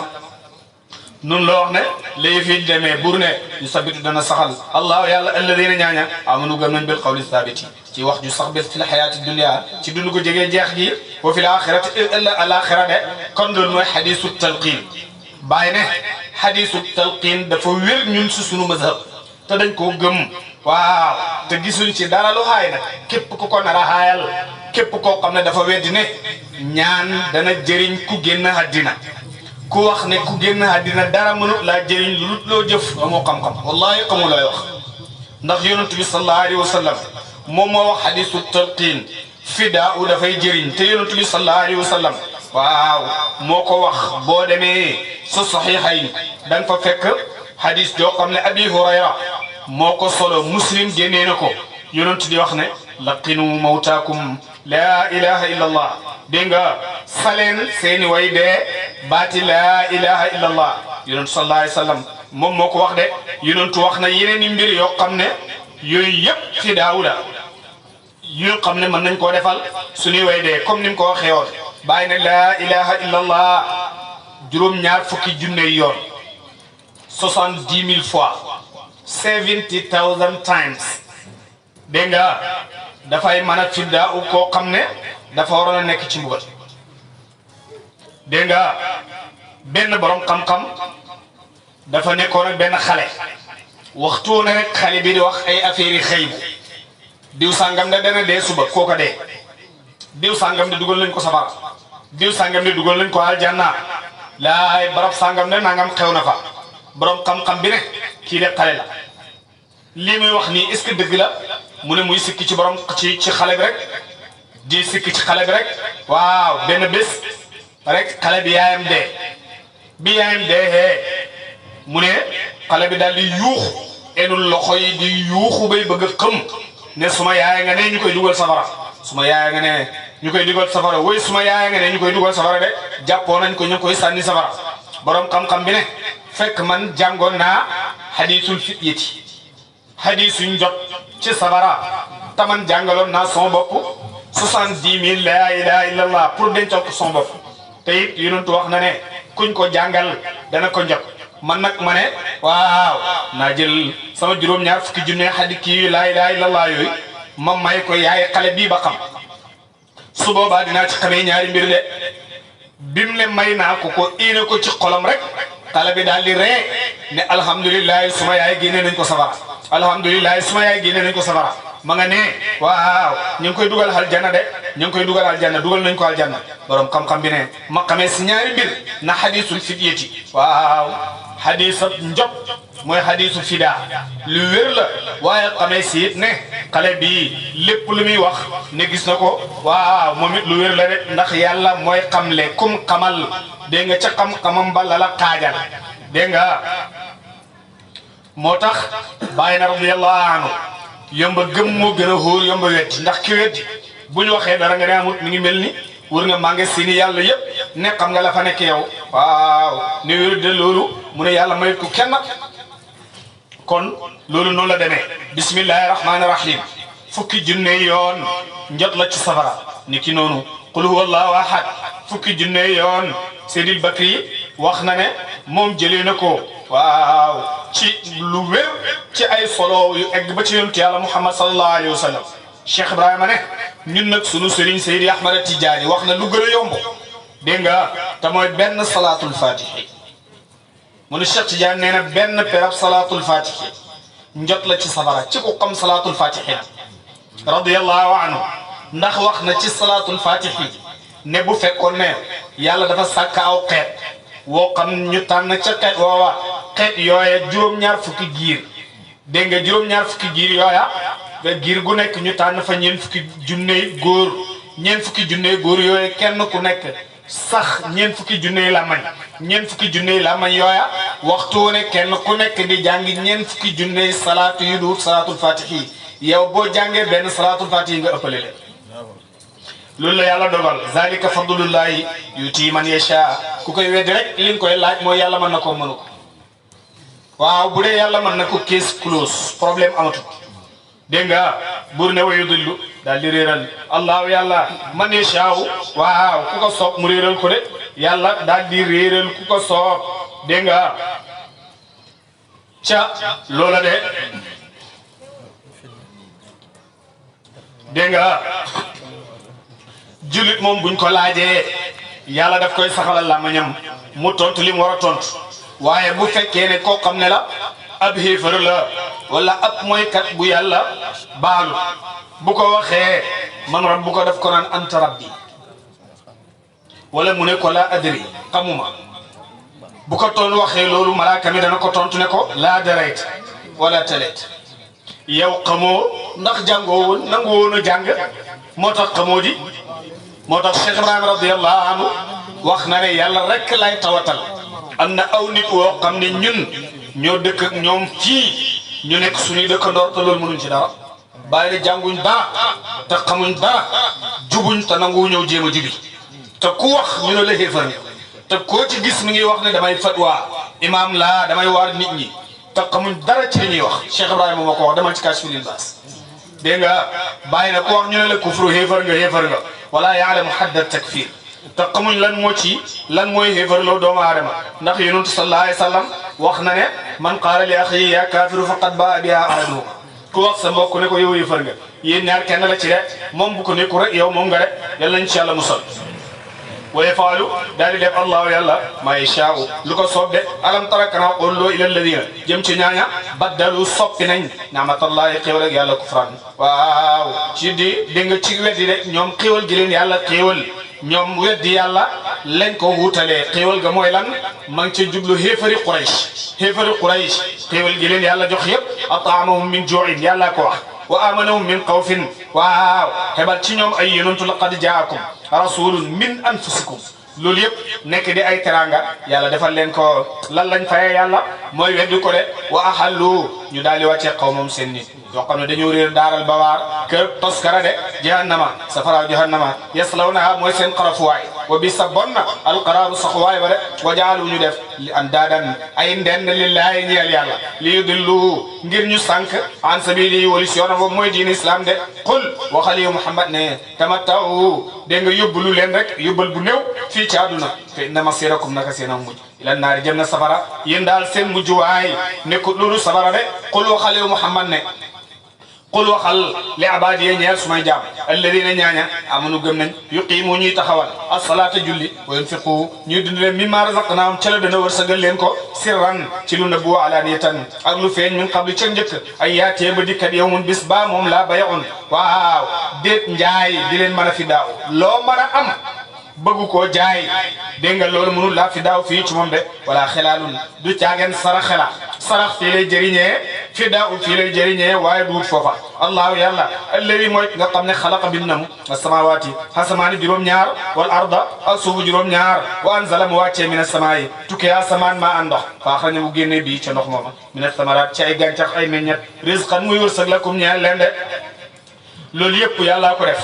nun la wax ne léegi fii demee buur ne yu sabitu dana saxal allah yàlla alladina ñaaña amanu gëm nañ bil qawli sabiti ci wax ju sax bés fi la xayaati dunia ci dund ko jegee jeex gi wa fi l axirati alaxira de kon loolu mooy xadisu talqin bàyyi ne xadisu talqin dafa wér ñun si sunu mazhab te dañ koo gëm waaw te gisuñ ci dara lu xaay nag képp ku ko nar a xaayal képp koo xam ne dafa weddi ne ñaan dana jëriñ ku génn àddina ku wax ne ku génn àddina dara mënut laa jëriñ lu loo jëf amoo xam-xam wallahi xamu looy wax ndax yonent bi sallallahu alayhi wa sallam moom moo wax xadisu talqin fidaa u dafay jëriñ te yonent bi sallallahu alayhi wa sallam waaw moo ko wax boo demee sa saxiixayn da nga fa fekk xadis joo xam ne abi hurayra moo ko solo muslim génnee na ko yonent di wax ne laqinu mawtaakum laa ilaha illa allah dégg nga saleen seeni way dee baati laa ilaha illa allah yonent sallallahu alayhi wa sallam moom moo ko wax de yonent wax na yeneen i mbir yoo xam ne yooyu yëpp fi daawuda yoo xam ne mën nañ koo defal suñuy way dee comme ni mu ko waxee woon bàyyi ne laa ilaha illa allah juróom-ñaar fukki junne yoon 70,000 fois 70,000 times dégg nga dafay mën a fidda u koo xam ne dafa waroon a nekk ci mbugal dégg nga benn borom xam-xam dafa nekkoon ak benn xale waxtu ne rek xale bi di wax ay affaires yi xëy diw sàngam de dana dee suba kooka dee diw sàngam de dugal nañ ko safara diw sàngam de dugal nañ ko aljanna laay barab sàngam de nangam xew na fa borom xam-xam bi ne kii de xale la lii muy wax nii est-ce que dëgg la mu ne muy sikki ci borom ci xale bi rek di sikki ci xale bi rek waaw benn bés rek xale bi yaayam dee bi yaayam dee mu ne xale bi daal di yuuxu enul loxo yi di yuuxu bay bëgg a xëm ne suma yaaya nga ne ñu koy dugal safara suma yaaya nga ne ñu koy dugal safara woy suma yaaya nga ne ñu koy dugal safara de jàppoo nañ ko ñu koy sànni safara borom xam-xam bi ne fekk man jàngoon naa hadisul fityati hadisuñ jot ci safara taman jàngaloon naa son bopp 70,000 la ilaha illallah pour dencal ko son bopp te it yonent wax na ne kuñ ko jàngal dana ko jot man nag ma ne waaw naa jël sama juróom-ñaar fukki junne xaddi kii laa ilaha illallah yooyu ma may ko yaay xale bii ba xam su boobaa dinaa ci xamee ñaari mbir de bim ne may naa ko ko iine ko ci xolam rek xale bi daal di ree ne alhamdulilah suma yaay génne nañ ko safara alhamdulilah suma yaay génne nañ ko safara ma nga ne waaw ñu ngi koy dugal aljanna de ñu ngi koy dugal aljanna dugal nañ ko aljanna borom xam-xam bi ne ma xamee si ñaari mbir na xadisul fidyati waaw xadisab njot mooy xadisu fida lu wér la waaye xamee si it ne xale bi lépp lu muy wax ne gis na ko waaw moom it lu wér la de ndax yàlla mooy xamle kum xamal dégg nga ca xam-xamam ba la la xaajal dégg nga moo tax bàyyi na radiyallahu anhu yomba gëm moo gën a xóor yomba wetti ndax ki wetti bu ñu waxee dara nga ne amut mi ngi mel ni wër nga maa ngi sini yàlla yëpp ne xam nga la fa nekk yow waaw ne wéru de loolu mu ne yàlla mayut ko kenn kon loolu noonu la demee bismillahi rahmaani rahim fukki junne yoon njot la ci safara ni ki noonu qul huwa allahu ahad fukki junne yoon Seydil Bakri wax na ne moom jëlee na ko waaw ci lu wér ci ay solo yu egg ba ci yonent yàlla Muhammad sallallahu alayhi wa sallam Cheikh Ibrahima ne ñun nag sunu sëriñ Seydi Ahmad Tidiane wax na lu gën a yomb dégg nga te mooy benn salaatul fatihi mu ne Cheikh Tidiane nee na benn perab salaatul fatihi njot la ci safara ci ku xam salaatul fatihi na radiyallahu anhu ndax wax na ci salaatul fatihi ne bu fekkoon ne yàlla dafa sàkk aw xeet woo xam ñu tànn ca xeet woowa xeet yooya juróom-ñaar fukki giir dégg nga juróom-ñaar fukki giir yooya giir gu nekk ñu tànn fa ñeent fukki junney góor ñeent fukki junney góor yooya kenn ku nekk sax ñeent fukki junney làmmañ ñeent fukki junney làmmañ yooya waxtu ne kenn ku nekk di jàngi ñeent fukki junney salaatu yu dul salaatul fatihi yow boo jàngee benn salaatul fatihi nga ëppale leen loolu la yàlla dogal zalika fadlullahi yuti man yasha ku koy weddi rek li nga koy laaj mooy yàlla mën na ko mënu ko waaw bu dee yàlla mën na ko case close problème amatul dégg nga buur ne wayu dillu daal di réeral allahu yàlla man yasha waaw ku ko soob mu réeral ko de yàlla daal di réeral ku ko soob dégg nga ca loola de dégg nga julit moom buñ ko laajee yàlla daf koy saxalal làmmiñam mu tontu li mu war a tontu waaye bu fekkee ne koo xam ne la ab xéefar la wala ab moykat bu yàlla baalu bu ko waxee man rab bu ko def ko naan anta rabbi wala mu ne ko la adri xamuma bu ko toon waxee loolu malaaka mi dana ko tontu ne ko laa darayt wala talet yow xamoo ndax jàngoo woon nangu woon a jàng moo tax xamoo di moo tax Cheikh Ibrahima radiyallahu anhu wax na ne yàlla rek lay tawatal am na aw nit woo xam ne ñun ñoo dëkk ak ñoom fii ñu nekk suñuy dëkkandoor te loolu mënuñ ci dara bàyyi ne jànguñ dara te xamuñ dara jubuñ te nangu ñëw jéem a jubi te ku wax ñu ne la xéefar te koo ci gis mi ngi wax ne damay fatwa imaam laa damay waar nit ñi te xamuñ dara ci li ñuy wax Cheikh Ibrahima moo ko wax demal ci kaas filin baas dégg nga bàyyi na ku wax ñu ne la kufru xéefar nga wala yaalamu hadda takfir te xamuñ lan mooy xéefarloo doomu aadama ndax yonent sallallahu alayhi wa sallam wax na ne man qaala li axi ya kaafiru faqad baa biha ahaduhuma ku wax sa mbokk ne ko yow xéefar nga yéen ñaar kenn la ci de moom bu ko nekku rek yow moom nga rek yal nañ ci yàlla musal wa yafaalu daal di def allahu yàlla maa yashaa'u lu ko soob de alam tara kana xolloo ila alladina jëm ci ñaaña baddalu soppi nañ ni'matallahi xéewal ak yàlla kufran waaw ci di dégg nga ci weddi de ñoom xéewal gi leen yàlla xéewal ñoom weddi yàlla lañ ko wuutalee xéewal ga mooy lan ma ngi ci jublu xéefari Quraysh xéewal gi leen yàlla jox yëpp ataamahum min juu'in yàlla ko wax wa amanahum min xawfin waaw xebal ci ñoom ay yonantu laqad jaakum rasulun min anfusikum loolu yëpp nekk di ay teranga yàlla defal leen ko lan lañ fayee yàlla mooy weddi ko de wa ahallu ñu daal di wàccee xawmam seen nit yoo xam ne dañoo réer daaral bawaar kër toskara de jahannama safaraaw jahannama yaslawnaha mooy seen xarafuwaay wa bi sa bon na alqaraaru saxuwaay ba de wa jaalu ñu def li andaadan ay ndend lillahi ñeel yàlla li yudillu ngir ñu sànq an sabili walis yoona boobu mooy diin islam de qul waxal yow Muhammad ne tamattaw dégg nga yóbbalu leen rek yóbbal bu néew fii ci àdduna te inna masirakum naka seen am mujj ila naari jëm na safara yéen daal seen mujj waay nekkul loolu safara de qul waxal yow Muhammad ne qul waxal li abaadi yee ñeel sumay jaam alladina ñaaña amanu gëm nañ yuqiimu ñuy taxawal asalaata julli wa yunfiqu ñuy dund leen mimma razaqnaahum ca la dana wërsëgal leen ko sirran ci lu nëbbu alaaniyatan ak lu feeñ min qabli ca njëkk ay yaatee ba dikkat yawmun bis ba moom laa bay'un waaw déet njaay di leen mën a fi daaw loo mën a am bëggu koo jaay dégg nga loolu mënul laa fi daaw fii ci moom de wala xelaalun du caageen sarax xela sarax fii lay jëriñee fi daaw fii lay jëriñee waaye duut foofa allahu yàlla alladi mooy nga xam ne xalaqa bind na mu asamawaati asamaani juróom-ñaar wal arda ak suufu juróom-ñaar wa anzala mu wàccee min asamaayi tukkee asamaan maa an ndox faa xam ne mu génnee bii ca ndox mooma min asamaraat ci ay gàncax ay meññet rizqan muy wërsëg lakum ñeel leen de loolu yëpp yàllaa ko def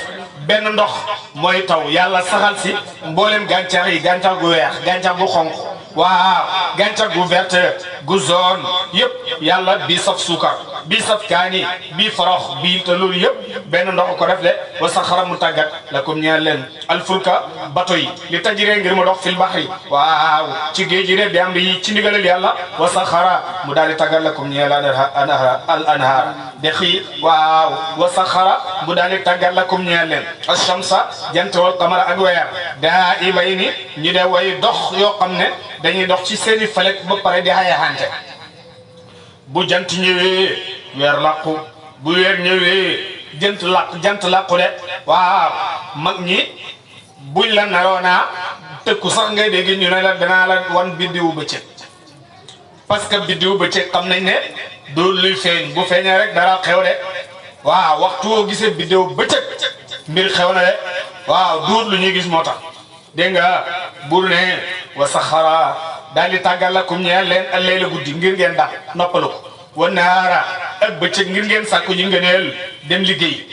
benn ndox mooy taw yàlla saxal si mboolem gàncax yi gàncax gu weex gàncax gu xonq waaw gàncax gu verte gu zone yëpp yàlla bii saf suukar bii saf kaani bii forox bii te loolu yëpp benn ndox ko def de wa saxara mu tàggat lakum ñeel leen alfulka bato yi li tajiree ngir mu dox fil baxri waaw ci géej gi de bi am yi ci ndigalal yàlla wa saxara mu daal di tàggat lakum ñeel al anhaar dex yi waaw wa saxara mu daal di tàggat lakum ñeel leen ashamsa jant wal qamara ak weer daa ibay ni ñi de way dox yoo xam ne dañuy dox ci seeni falek ba pare di xayaxante bu jant ñëwee weer làqu bu weer ñëwee jant làqu de waaw mag ñi buñ la naroona tëkku sax ngay dégg ñu ne la danaa la wan biddiwu bëccëg parce que biddiwu bëccëg xam nañ ne doo luy feeñ bu feeñee rek dara xew de waaw waxtu woo gisee biddiwu bëccëg mbir xew na de waaw duut lu ñuy gis moo tax dégg nga buur ne wa saxara daal di tàggal lakum ñeel leen al-layla guddi ngir ngeen daal noppalu ko wa naara ak bëccëg ngir ngeen sàkku ñu ngëneel dem liggéey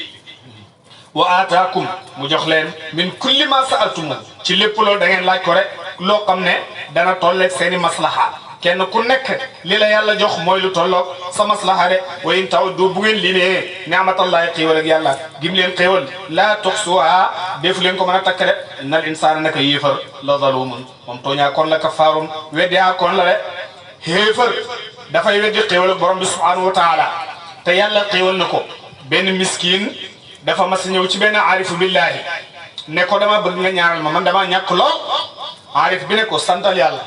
wa aataakum mu jox leen min kulli ma sa'altum ci lépp loolu da ngeen laaj ko rek loo xam ne dana tolleeg seeni maslaha kenn ku nekk li la yàlla jox mooy lu tolloog sa maslaha de wa in ta'uddu bu ngeen limee ni'matallahi xéewal ak yàlla gim leen xéewal laa tuxsuha def leen ko mën a takk de innal insaana naka yéefar la zalumun moom tooñaa kon la kafaarun weddiyaa kon la de xéefar dafay weddi xéewal ak borom bi subhanahu wa taala te yàlla xéewal na ko benn miskin dafa mas ñëw ci benn aarifu billahi ne ko dama bëgg nga ñaanal ma man dama ñàkk lool aarif bi ne ko santal yàlla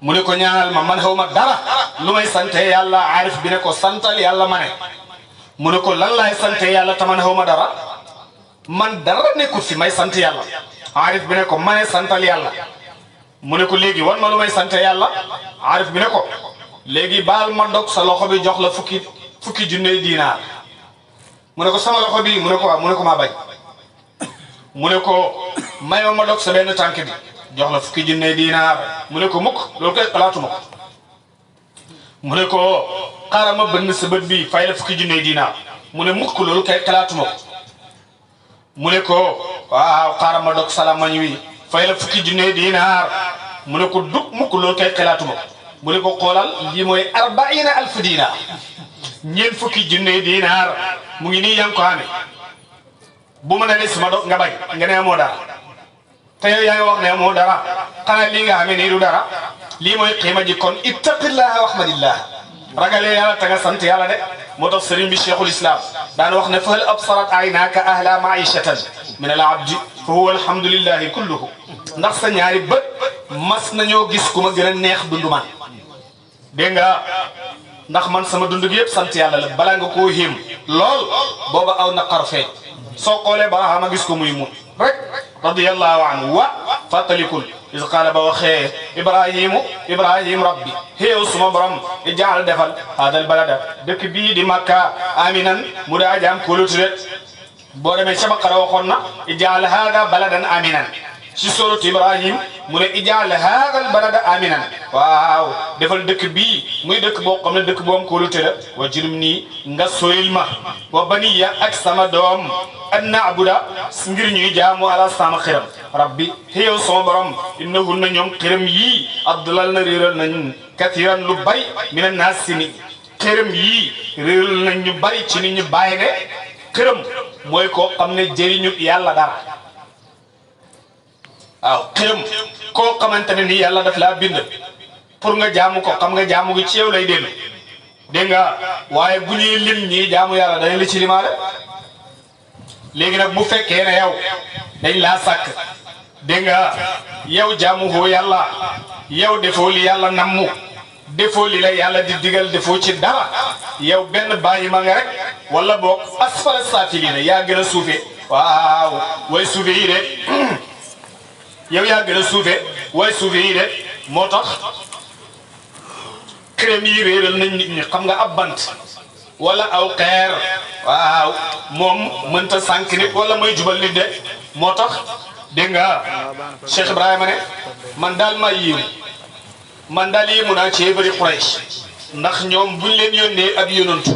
mu ne ko ñaanal ma man xaw ma dara lu may sante yàlla aarif bi ne ko santal yàlla ma ne mu ne ko lan laay sante yàlla te man xaw ma dara man dara nekkut fi may sant yàlla aarif bi ne ko ma ne santal yàlla mu ne ko léegi wan ma lu may sante yàlla aarif bi ne ko léegi baal ma dog sa loxo bi jox la fukki junne diinaar mu ne ko sama loxo bi mu ne ko waaw mu ne ko maa bañ mu ne ko may ma dog sa benn tànk bi jox la fukki junne diinaar mu ne ko mukk loolu koy xalaatuma ko mu ne ko xaaral ma bënn sa bët bi fay la fukki junne diinaar mu ne mukk loolu koy xalaatuma ko mu ne ko waaw xaaral ma dog salamañ wi fay la fukki junne diinaar mu ne ko dug mukk loolu koy xalaatuma ko mu ne ko xoolal lii mooy 40,000 diinaar ñeent fukki junne diinaar mu ngi nii yaa ngi ko amee bu ma ne suma dog nga bañ nga ne amoo dara te yow yaa ngi wax ne amoo dara xanaa lii nga amee nii du dara lii mooy xiima ji kon ittaqillaha wa ahmadillah ragalee yàlla ta nga sant yàlla de moo tax sëriñ bi cheikhul islam daan wax ne fahal absarat aynaaka ahla maishatan min al abdi fa huwa alhamdulillahi kulluhu ndax sa ñaari bët mas nañoo gis ku ma gën a neex dundu man dégg nga ndax man sama dund gi yëpp sant yàlla la balaa nga koo him lool booba aw naqar feeñ soo xoolee ba nga gis ko muy mu rek radiyallahu anhu wa fàttalikul is qaala ba waxee ibrahim rabbi xéew suma borom ijaal defal haadal balada dëkk bii di makka aminan mu daa jaam kóolutu de boo demee ca Baqara waxoon na ijaal haada baladan aminan ci suratu ibrahim mu ne ijaal haadal balada aminan waaw defal dëkk bii muy dëkk boo xam ne dëkk boom kóolute la wa jurum nii nga soril ma wa baniya ak sama doom an naabuda ngir ñuy jaamu ala sama xiram rabbi xéew sama borom innahun na ñoom xiram yii abdulal na réeral nañ kathiran lu bari mina naas si ni xiram yii réeral nañ ñu bari ci ni ñu bàyyi ne xiram mooy koo xam ne jëriñu yàlla dara waaw xiram koo xamante ne ni yàlla daf laa bind pour nga jaamu ko xam nga jaamu gi ci yow lay dellu dégg nga waaye bu ñuy lim ñii jaamu yàlla dañ la ci limaale léegi nag bu fekkee ne yow dañ laa sàkk dégg nga yow jaamu ko yàlla yow defoo li yàlla nammu defoo li la yàlla di digal defoo ci dara yow benn bàyyi ma nga rek wala boog asfala saafiliina yaa gën a suufe waaw way suufe yi de yow yaa gën a suufe way suufe yi de moo tax crème yi réeral nañ nit ñi xam nga ab bant wala aw xeer waaw moom mënta sànq nit wala may jubal nit de moo tax dégg nga Cheikh Ibrahima ne man daal maa yéemu man daal yéemu naa ci bëri Quraysh ndax ñoom buñ leen yónnee ab yonantu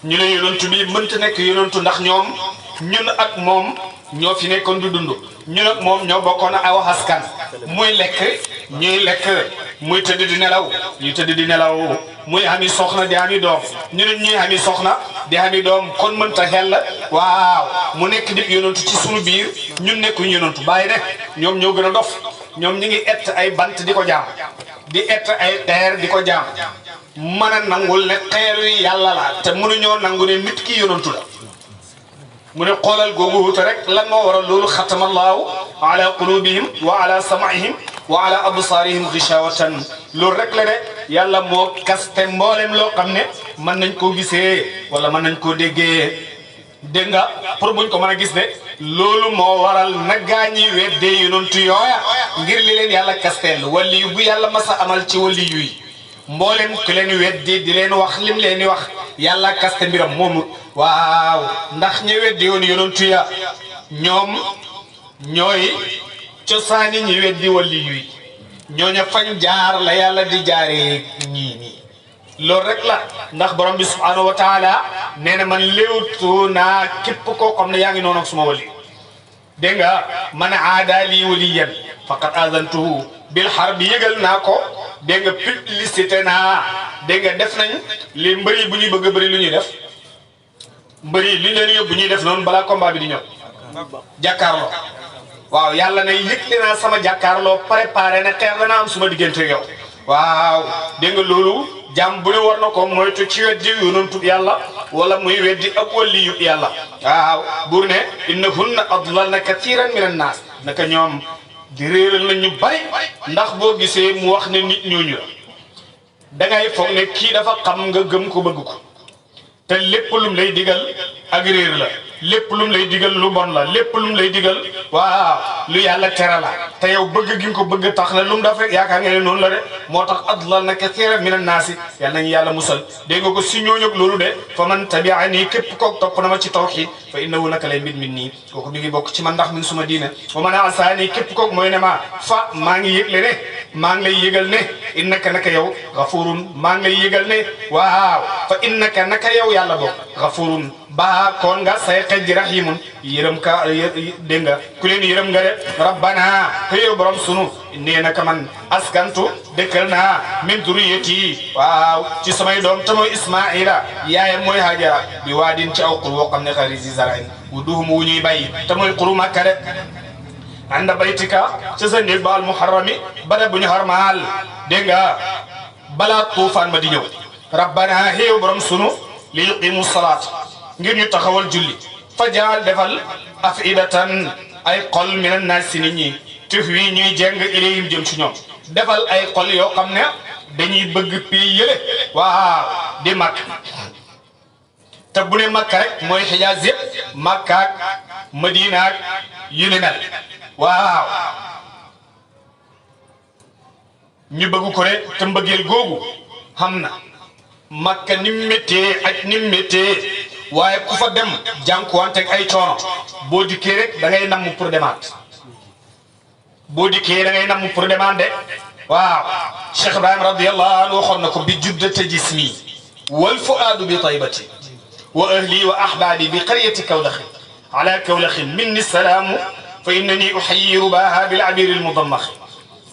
ñu ne yonantu bi mënta nekk yonantu ndax ñoom ñun ak moom ñoo fi nekkoon du dund ñun ak moom ñoo bokkoon aw askan muy lekk ñuy lekk muy tëdd di nelaw ñuy tëdd di nelaw muy ami soxna di ami doom ñu ne ñuy ami soxna di ami doom kon mënta xel waaw mu nekk di yonantu ci sunu biir ñun nekkuñ yonantu bàyyi rek ñoom ñoo gën a dof ñoom ñu ngi ett ay bant di ko jaam di ett ay xeer di ko jaam mën a nangul ne xeer yi yàlla la te mënuñoo nangu ne nit ki yonantu la mu ne xoolal googu wuute rek lan moo waral loolu xatama allahu ala qulubihim wa ala sam'ihim wa ala absaarihim ghishawatan loolu rek la de yàlla moo kaste mboolem loo xam ne mën nañ koo gisee wala mën nañ koo déggee dégg nga pour buñ ko mën a gis de loolu moo waral na gaañi weddee yonantu yooya ngir li leen yàlla kasteel wali yu bu yàlla masa amal ci wali yuy mboolem ku leen weddi di leen wax lim leen di wax yàlla kaste mbiram moomu waaw ndax ñi weddi woon yonantu ya ñoom ñooy cosaani ñi weddi wali yuy ñooña fañ jaar la yàlla di jaaree ñii nii loolu rek la ndax borom bi subhanahu wa taala nee na man léewtu naa képp koo xam ne yaa ngi noonu ak suma wali dégg nga man aada lii waliyan faqad azantuhu bil harbi yëgal naa ko dégg nga publicité naa dégg nga def nañ li mbëri bu ñuy bëgg a bëri lu ñuy def mbëri li leen yóbbu ñuy def noonu balaa combat bi di ñëw jàkkaarloo waaw yàlla ne yëgle naa sama jàkkaarloo préparé na xeex dana am suma diggante yow waaw dégg nga loolu jàmm bu ne war na ko moytu ci weddi yonentu yàlla wala muy weddi ak waliyu yàlla waaw buur ne innahunna adlalna kathiran min annaas naka ñoom di réeral na ñu bari ndax boo gisee mu wax ne nit ñooñu la dangay foog ne kii dafa xam nga gëm ko bëgg ko te lépp lum lay digal ak réer la lépp lum lay digal lu bon la lépp lum lay digal waaw lu yàlla tere la te yow bëgg gi nga ko bëgg tax na lum daf rek yaakaar nga ne noonu la de moo tax adlal na kathiran min annaasi yal nañu yàlla musal dégg nga ko si ñooñu ak loolu de fa man tabi'ani képp koog topp na ma ci tawxiid fa innahu naka lay mbir min nii kooku mi ngi bokk ci man ndax min suma diina wa man asaani képp koog mooy ne ma fa maa ngi yëgle ne maa ngi lay yëgal ne innaka naka yow gafurun maa ngi lay yëgal ne waaw fa innaka naka yow yàlla bokk gafurun baa koon nga say xej ji rahimun yërëm ka dégg nga ku leen yërëm nga de rabbana yow borom sunu nee naka man askantu dëkkal naa min duriyati waaw ci samay doom te mooy ismaila yaayam mooy hajara bi waadin ci aw xur woo xam ne xari si zarain wu duhum wu ñuy bay te mooy xuru makka de anda baytika ci sa néeg ba al muharrami bada bu ñu harmaal dégg nga balaa tuufaan ma di ñëw rabbana yow borom sunu li yuqimu salaat ngir ñu taxawal julli fajaal defal afidatan ay xol min annaas si nit ñi tuf wi ñuy jeng ilayhim jëm ci ñoom defal ay xol yoo xam ne dañuy bëgg pii yële waaw di màkk te bu ne màkk rek mooy xijaaz yëpp màkk ak madina ak yu ni mel waaw ñu bëgg ko de te mbëggeel googu xam na makka ni méttee ak ni méttee waaye ku fa dem jànkuwanteeg ay coono boo dikkee rek da ngay namm pour demaat boo dikkee da ngay namm pour demaat de waaw Cheikh Ibrahim radiyallahu anhu waxoon na ko bi juddate jismi wal fuaadu bi taybati wa ahli wa ahbabi bi qaryati kawlaxi ala kawlaxin minni salaamu fa innani uxayi rubaha bil abiri al mudammaxi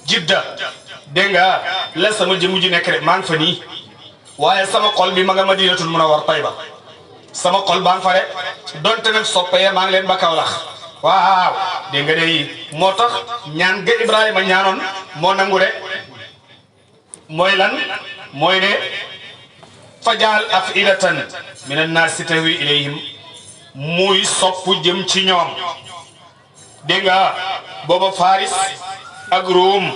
jidda dégg nga la sama jëmu ji nekk rek maa ngi fa nii waaye sama xol bi ma nga madinatul munawwar Tayba sama xol baa ngi fa rek donte nag soppee maa ngi leen ba Kawlax waaw dégg nga day moo tax ñaan ga Ibrahima ñaanoon moo nangu de mooy lan mooy ne fajaal afidatan min annaasi tahwi ilayhim muy sopp jëm ci ñoom dégg nga booba Faris ak Rome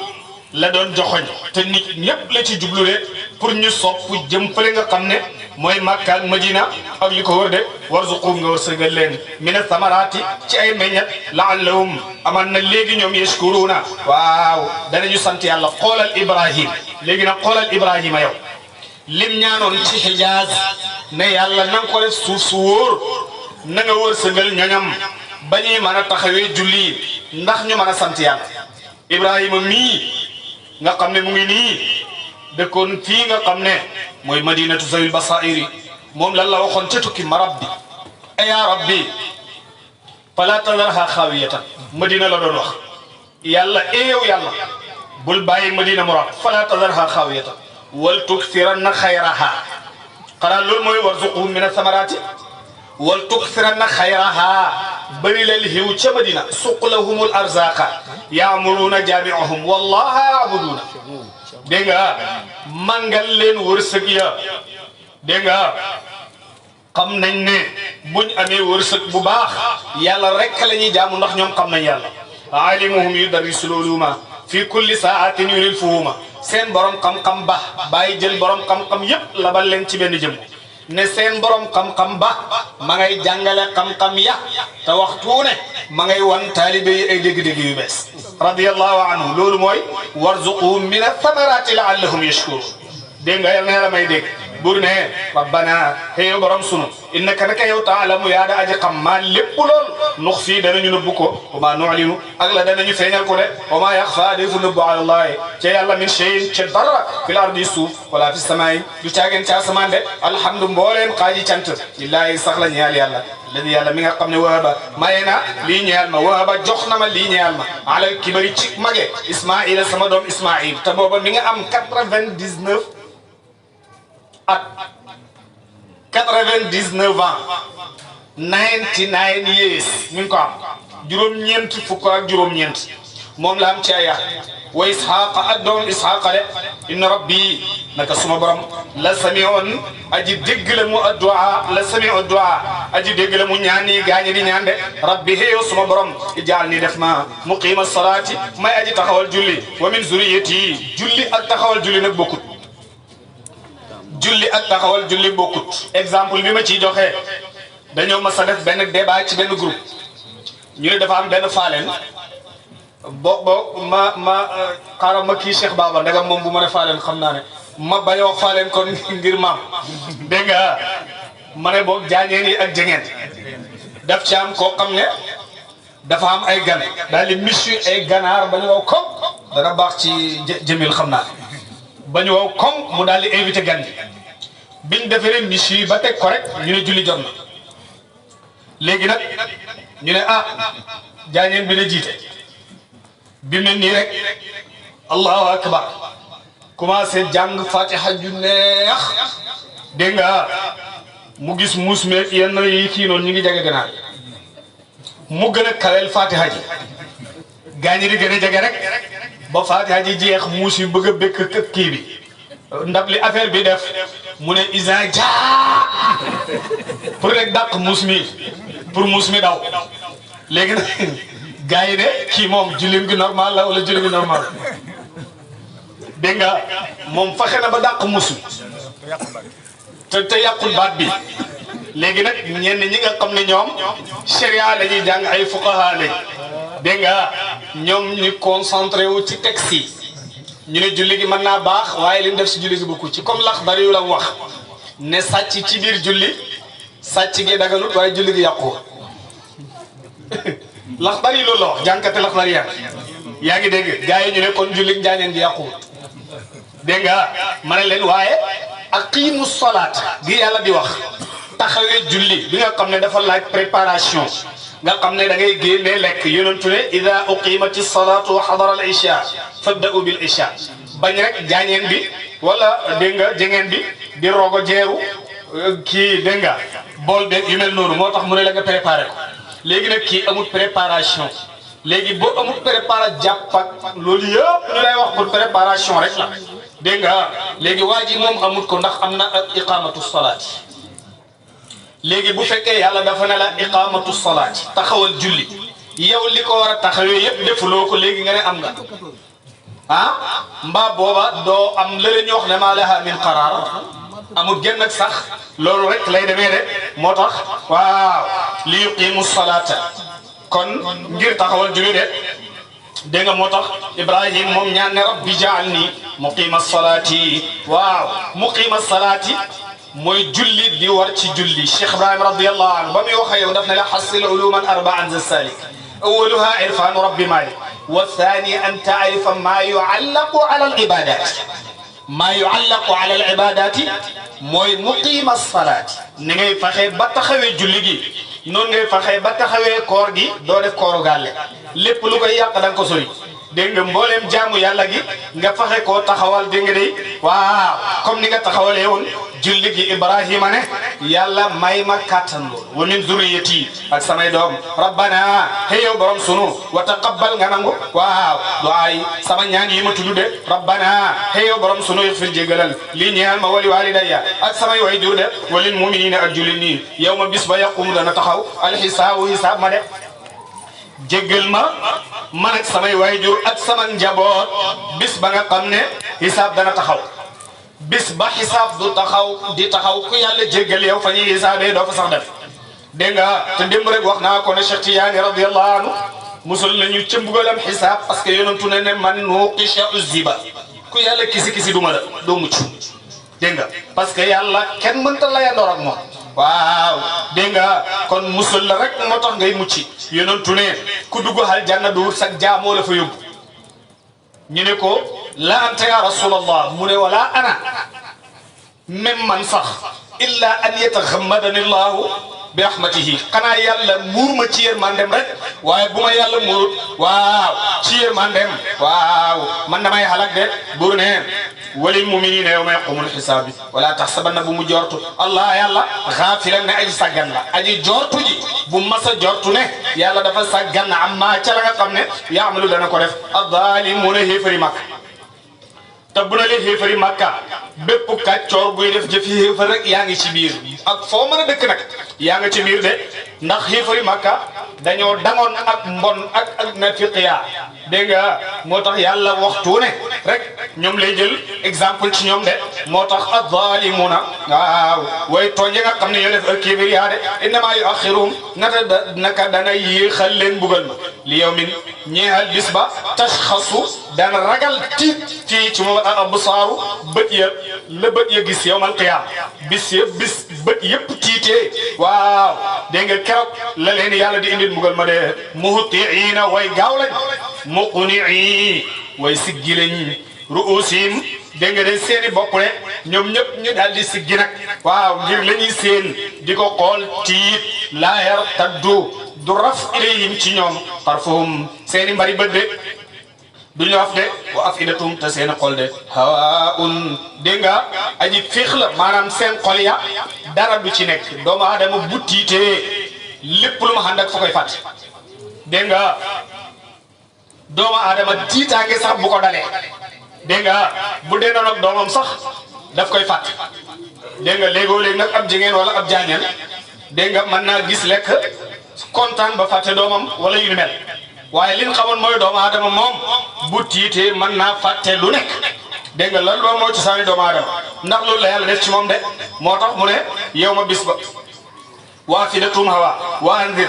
la doon joxoñ te nit ñëpp la ci jublu de pour ñu sopp jëm fële nga xam ne mooy Makka ak Madina ak li ko wër de warzuqhum nga wërsëgal leen mina samaraati ci ay meññat laallahum aman na léegi ñoom yashkuruna waaw danañu sant yàlla xoolal Ibrahim léegi nag xoolal Ibrahima yow lim ñaanoon ci Hijaaz ne yàlla na nga ko def suuf su wóor na nga wërsëgal ñoñam ba ñuy mën a taxawee julli ndax ñu mën a sant yàlla Ibrahima mii nga xam ne mu ngi nii dëkkoon fii nga xam ne mooy madinatu zawil basairi moom lan la waxoon ca tukki ma rabbi ya rabbi fala tadarha xaawiyatan madina la doon wax yàlla yow yàlla bul bàyyi madina mu rab fala tadarha xaawiyatan wal tuksiranna xayraha xanaa loolu mooy warzuqhum min asamarati wal tuksiranna xayraha bëri leel xiw ca madina suqlahumul arzaqa yaamuruuna jaamiahum wallaha yaabuduuna dégg nga mangal leen wërsëg ya dégg nga xam nañ ne buñ amee wërsëg bu baax yàlla rek la ñuy jaamu ndax ñoom xam nañ yàlla alimuhum yudarrisuna uluma fi kulli saatin yunil fuhuma seen borom xam-xam ba bàyyi jël borom xam-xam yépp labal leen ci benn jëm ne seen borom xam-xam ba ma ngay jàngale xam-xam ya te waxtu ne ma ngay wan taalibe yi ay dégg-dégg yu bees radiyallahu anhu loolu mooy warzuqhum min athamarati laallahum yashkurun dégg nga yal na yàlla may dégg buur ne rabbana hey borom sunu innaka naka yow taalamu yaa da aji xam maa lépp lool nux fii danañu nëbbu ko wa maa nu'linu ak la danañu feeñal ko de wa maa yaxfa defu nëbbu ala allahi ca yàlla min cheyin ca dara fil ardi suuf wala fi samaay du caageen ca asamaan de alhamdu mbooleem xaaji cant lillahi sax la ñeel yàlla ladi yàlla mi nga xam ne wahaba maye na lii ñeel ma wahaba jox na ma lii ñeel ma alal kibari ci mage ismaila sama doom ismail te booba mi nga am 99 at 99 ans 99 years mi ngi ko am juróom-ñeent fukk ak juróom-ñeent moom la am ci ay wa ishaqa ak doom ishaqa de inna rabbi naka suma borom la sami'un aji dégg la mu addu'a la sami'u addu'a aji dégg la mu ñaan yi gaañi di ñaan de rabbi heew suma borom ijaal ni def ma muqima salaati may aji taxawal julli wa min zuriyati julli ak taxawal julli nag bokkut julli ak taxawal julli bokkut exemple bi ma ciy joxe dañoo mas a def benn débat ci benn groupe ñu ne dafa am benn faaleen ma xaaral ma kii Cheikh Baba ndegam moom bu ma ne faaleen xam naa ne ma bañ a wax faaleen kon ngir maam dégg nga ma ne boog jaañeen yi ak jengeen daf ci am koo xam ne dafa am ay gan daal di michu ay ganaar ba ñu wow kom dana baax ci jëmil xam naa ba ñu wow kom mu daal di invité gan yi biñ defee michu yi ba teg ko rek ñu ne julli jot na léegi nag ñu ne ah jaañeen bi ne jiite bi mu ne nii rek allahu akbar commencé jàng fatiha ju neex dégg nga mu gis muus meeg yenn yi kii noonu ñu ngi jege ganaar mu gën a kawel fatiha ji gaañi di gën a jege rek ba fatiha ji jeex muus yi bëgg a békk kii bi ndab li affaire bi def mu ne isa jaa pour rek dàq muus mi pour muus mi daw léegi nag gaa yi ne kii moom jullim gi normal la wala jullim gi normal dégg nga moom fexe na ba dàq musu te yàqul baat bi léegi nag ñenn ñi nga xam ne ñoom sharia dañuy jàng ay fuqaha lañ dégg nga ñoom ñu concentré wu ci texte yi ñu ne julli gi mën naa baax waaye li mu def si julli gi bokku ci comme Laxdari yu la wax ne sàcc ci biir julli sàcc gi daganut waaye julli gi yàqu Laxdari loolu la wax jànkate Laxdari yaa ngi dégg gars yi ñu ne kon julli njaañeen gi yàqu dégg nga ma ne leen waaye aqimu salaat gi yàlla di wax taxawee julli bi nga xam ne dafa laaj préparation nga xam ne da ngay génnee lekk yonentu ne ida uqimati salaatu wa xadara al isha fabda'u bil isha bañ rek jaañeen bi wala dégg nga jengeen bi di rogo jeeru kii dégg nga bool beeg yu mel noonu moo tax mu ne la nga préparé ko léegi nag kii amul préparation léegi boo amul préparation jàpp ak loolu yëpp ñu lay wax pour préparation rek la dégg nga léegi waa ji moom amul ko ndax am na ak iqamatu salaati léegi bu fekkee yàlla dafa ne la iqamatu salaati taxawal julli yow li ko war a taxawee yëpp defuloo ko léegi nga ne am nga ah mbaa booba doo am lële ñu wax ne maa laha min qaraar amul genn ak sax loolu rek lay demee de moo tax waaw li yuqimu salaata kon ngir taxawal julli de dégg nga moo tax Ibrahim moom ñaan ne rabbi ja'alni muqima salaati waaw muqima salaati mooy julli di war ci julli Cheikh Ibrahim radiyallahu anhu ba muy wax yow daf ne la xasil uluman arba'an za salik awaluha irfanu rabbi malik wa thani an ta'rifa ma yu'allaqu ala al ibadat ma yu'allaqu ala al ibadati mooy muqima salaati ni ngay fexe ba taxawee julli gi noonu ngay fexe ba taxawee koor gi doo def kooru gàlle lépp lu koy yàq da nga ko sori dégg nga mbooleem jaamu yàlla gi nga fexe koo taxawal dégg nga day waaw comme ni nga taxawalee woon julli gi Ibrahima ne yàlla may ma kàttan wa min zurriyati ak samay doom rabbana hey yow borom sunu wa taqabbal nga nangu waaw duaay sama ñaan yi ma tudd de rabbana hey yow borom sunu ixfir jégalal lii ñeel ma wali walidayya ak samay way jur de walil muminina ak julli nii yow ma bis ba yaqumu dana taxaw alxisaabu hisaab ma de jéggal ma man ak samay waajur ak sama njaboot bis ba nga xam ne hisaab dana taxaw bis ba xisaab du taxaw di taxaw ku yàlla jéggal yow fa ñuy hisaabee doo fa sax def dégg nga te démb rek wax naa ko ne Cheikh Tidiane radiyallahu anhu musul nañu ca mbugalam xisaab parce que yonentu ne man nuqisha uziba ku yàlla kisi duma la doo mucc dégg nga parce que yàlla kenn mënta layandoor ak moom waaw dégg nga kon musal la rek moo tax ngay mucci yonentu ne ku dugg aljanna du wut sax jaamoo la fa yóbbu ñu ne ko la anta ya rasulallah mu ne wala ana même man sax illa an yataxammadani llahu bi rahmatihi xanaa yàlla muur ma ci yërmandem rek waaye bu ma yàlla muurut waaw ci yërmandem waaw man damay halak de buur ne walil muminina yawma yaqumul xisaab bi wala taxsabanna bu mu jortu allah yàlla xaafilan ne aji sàggan la aji jortu ji bu masa jortu ne yàlla dafa sàggan amma ca la nga xam ne yaamalu dana ko def addaalimuuna xéefari màkk te bu na lee xéefari màkka bépp kàccoor buy def jëfi xéefar rek yaa ngi ci biir ak foo mën a dëkk nag yaa nga ci biir de ndax xéefari màkka dañoo dangoon ak mbon ak nafiqiya dégg nga moo tax yàlla waxtu ne rek ñoom lay jël exemple ci ñoom de moo tax adzalimuna waaw way tooñ nga xam ne ñoo def ak kibriya de innama yuaxiruhum naka dana yéexal leen bugal ma li yawmin ñeexal bis ba tashxasu dana ragal tiit fii ci moom al absaaru bët ya la bët ya gis yawmal qiyaama bis bët yëpp tiitee waaw dégg nga keroog la leen yàlla di indil mbugal ma de muhtiina way gaaw lañ muqni'i way siggi lañ ru'usim dégg nga de seeni bopp de ñoom ñëpp ñu daal di siggi nag waaw ngir la ñuy seen di ko xool tiit laa yartaddu du raf ilayhim ci ñoom tarfuhum seeni mbari bët de duñu wax de wa afidatum te seen xol de hawaun dégg nga aji féex la maanaam seen xol ya dara du ci nekk doomu aadama bu tiitee lépp lu ma ànd ak fa koy fàtt dégg nga doomu aadama tiitaange sax bu ko dalee dégg nga bu dee noonu ak doomam sax daf koy fàtt dégg nga léegoo léegi nag ab jigéen wala ab jaañal dégg nga mën naa gis lekk kontaan ba fàtte doomam wala yu ni mel waaye li ñu xamoon mooy doomu aadama moom bu tiitee mën naa fàtte lu nekk dégg nga lan loolu moo ci saani doomu aadama ndax loolu la yàlla def ci moom de moo tax mu ne yow ma bis ba waa fidatum hawa wa andir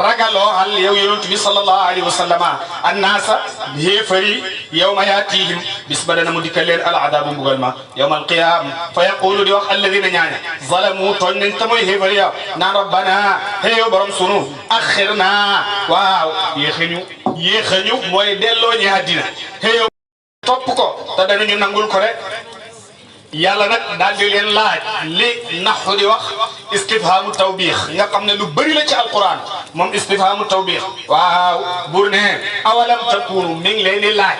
ragaloo al yow yonent bi sallallahu alayhi wa sallama annaasa xéefari yow ma yaatihim bis ba dana mu dikkal leen al adabu mbugal ma yawma alqiyam fa yaqulu di wax alladina ñaaña zalamu tooñ nañ te mooy xéefari yow naan rabbana hey yow borom sunu axirna waaw yéexañu mooy delloo ñi àddina hey yow topp ko te danañu nangul ko rek yàlla nag daal di leen laaj li naxu di wax istifhaamu tawbiix nga xam ne lu bëri la ci alquran moom istifhaamu tawbiix waaw buur ne awalam takunu mi ngi leen di laaj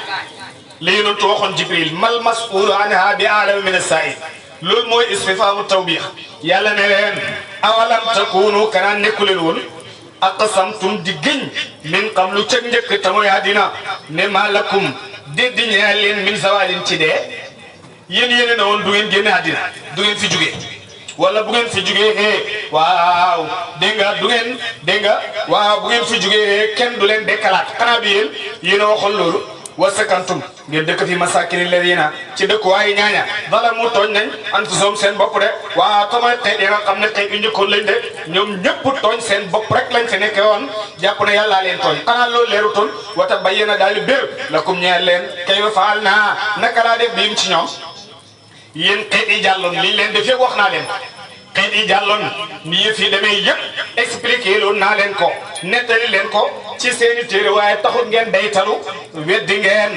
li yonentu waxoon jibril mal mas'uulu anha bi a'lama min as-saa'il loolu mooy istifhaamu tawbiix yàlla ne leen awalam takunu kanaan nekku leen woon aqsamtum di gëñ min qablu ca njëkk te mooy àddina ne ma lakum déddi ñeel leen min zawalin ci dee yéen yéene na woon du ngeen génne àddina du ngeen fi jugee wala bu ngeen fi jugee waaw dégg nga du ngeen dégg nga waaw bu ngeen fi jugee kenn du leen dekkalaat xanaa bi yéen a waxoon loolu wa sakantum ngeen dëkk fi masakini ladina ci dëkkuwaay ñaaña zalamu tooñ nañ anfusahum seen bopp de waaw tamay xeet yi nga xam ne xeet yu njëkkoon lañ de ñoom ñëpp tooñ seen bopp rek lañ fi nekkee woon jàpp ne yàllaa leen tooñ xanaa loolu leeru toon wata bayyana daal di bér lakum ñeel leen kayfa faal naa naka laa def biim ci ñoom yéen xeet yi jàlloon liñ leen def yëpp wax naa leen xeet yi jàlloon ni yëf yi demee yëpp expliqué loon naa leen ko nettali leen ko ci seeni téere waaye taxul ngeen daytalu weddi ngeen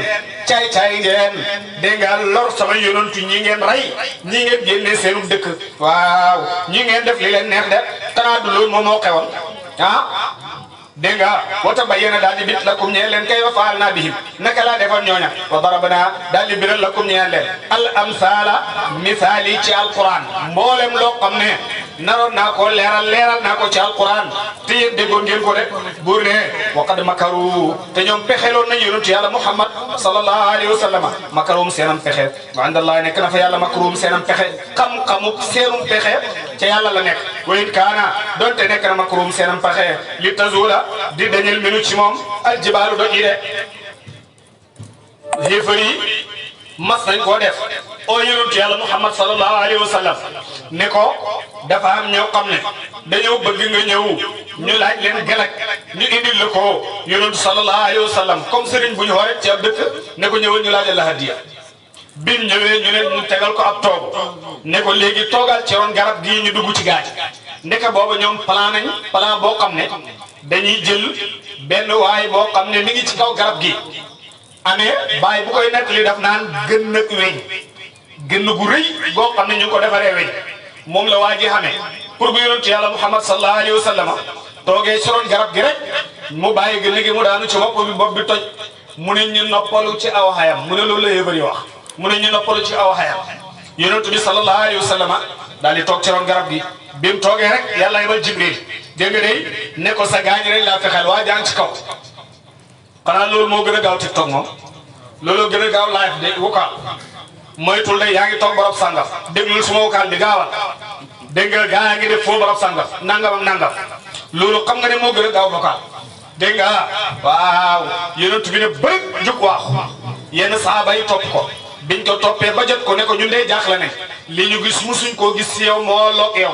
caay-caay ngeen dégg nga lor sama yonantu ñi ngeen rey ñi ngeen génnee seenum dëkk waaw ñi ngeen def li leen neex de xanaa du loolu moom moo xewoon ah dégg nga wata bayyana daal di bit lakum ñeel leen kayfa fa'alna bihim naka laa defoon ñooña wa darabna daal di biral lakum ñeel leen al amsala misaali ci alquran mboolem loo xam ne naroon naa ko leeral naa ko ci alquran te yéen déggoon ngeen ko de buur ne wa qad makaru te ñoom pexeloon nañ yonent yàlla Muhammad sallallahu alayhi wa sallam makarum seenam pexe wa indallahi nekk na fa yàlla makarum seenam pexe xam-xamu seenum pexe ca yàlla la nekk wa in kaana donte nekk na makarum seenam pexe li tazula di dañel minu ci moom aljibaalu do ide xéefar yi mas nañ koo def oo yonent yàlla Muhammad sallallahu alayhi wa sallam ne ko dafa am ñoo xam ne dañoo bëgg nga ñëw ñu laaj leen galak ñu indil la ko yonent sallallahu alayhi wa sallam comme sëriñ bu ñu xoolee ci ab dëkk ne ko ñëwal ñu laajal la hadiya bi mu ñëwee ñu ne ñu tegal ko ab toog ne ko léegi toogal ci ron garab gii ñu dugg ci gaaj ndeke boobu ñoom plan boo xam ne dañuy jël benn waay boo xam ne mi ngi ci kaw garab gi amee bàyyi bu koy nettali daf naan gën nag weñ gën gu rëy boo xam ne ñu ngi ko defaree weñ moom la waa ji xamee pour bu yonent yàlla Muhammad sallallahu alayhi wa sallam toogee ci ron garab gi rek mu bàyyi gën gi mu daanu ci bopp bi toj mu ne ñu noppalu ci aw xayam mu ne loolu la yëbër yi wax mu ne ñu noppalu ci aw xayam yonent bi sallallahu alayhi wa sallam daal di toog ci ron garab gi bi mu toogee rek yàlla yebal Jibril dégg nga day ne ko sa gaañ rek laa fexeel waa jàng ci kaw xanaa loolu moo gën a gaaw TikTok moom loolu gën a gaaw live de vocal moytul de yaa ngi toog barab sàngam déglul suma vocal bi gaawal dégg nga gaa yaa ngi def foo barab sàngam nangam ak nangam loolu xam nga ne moo gën a gaaw vocal dégg nga waaw yonent bi ne bëri jug waaxu yenn saaba yi topp ko biñ ko toppee ba jot ko ne ko ñun dee jaaxle ne li ñu gis musuñ koo gis si yow moo loog yow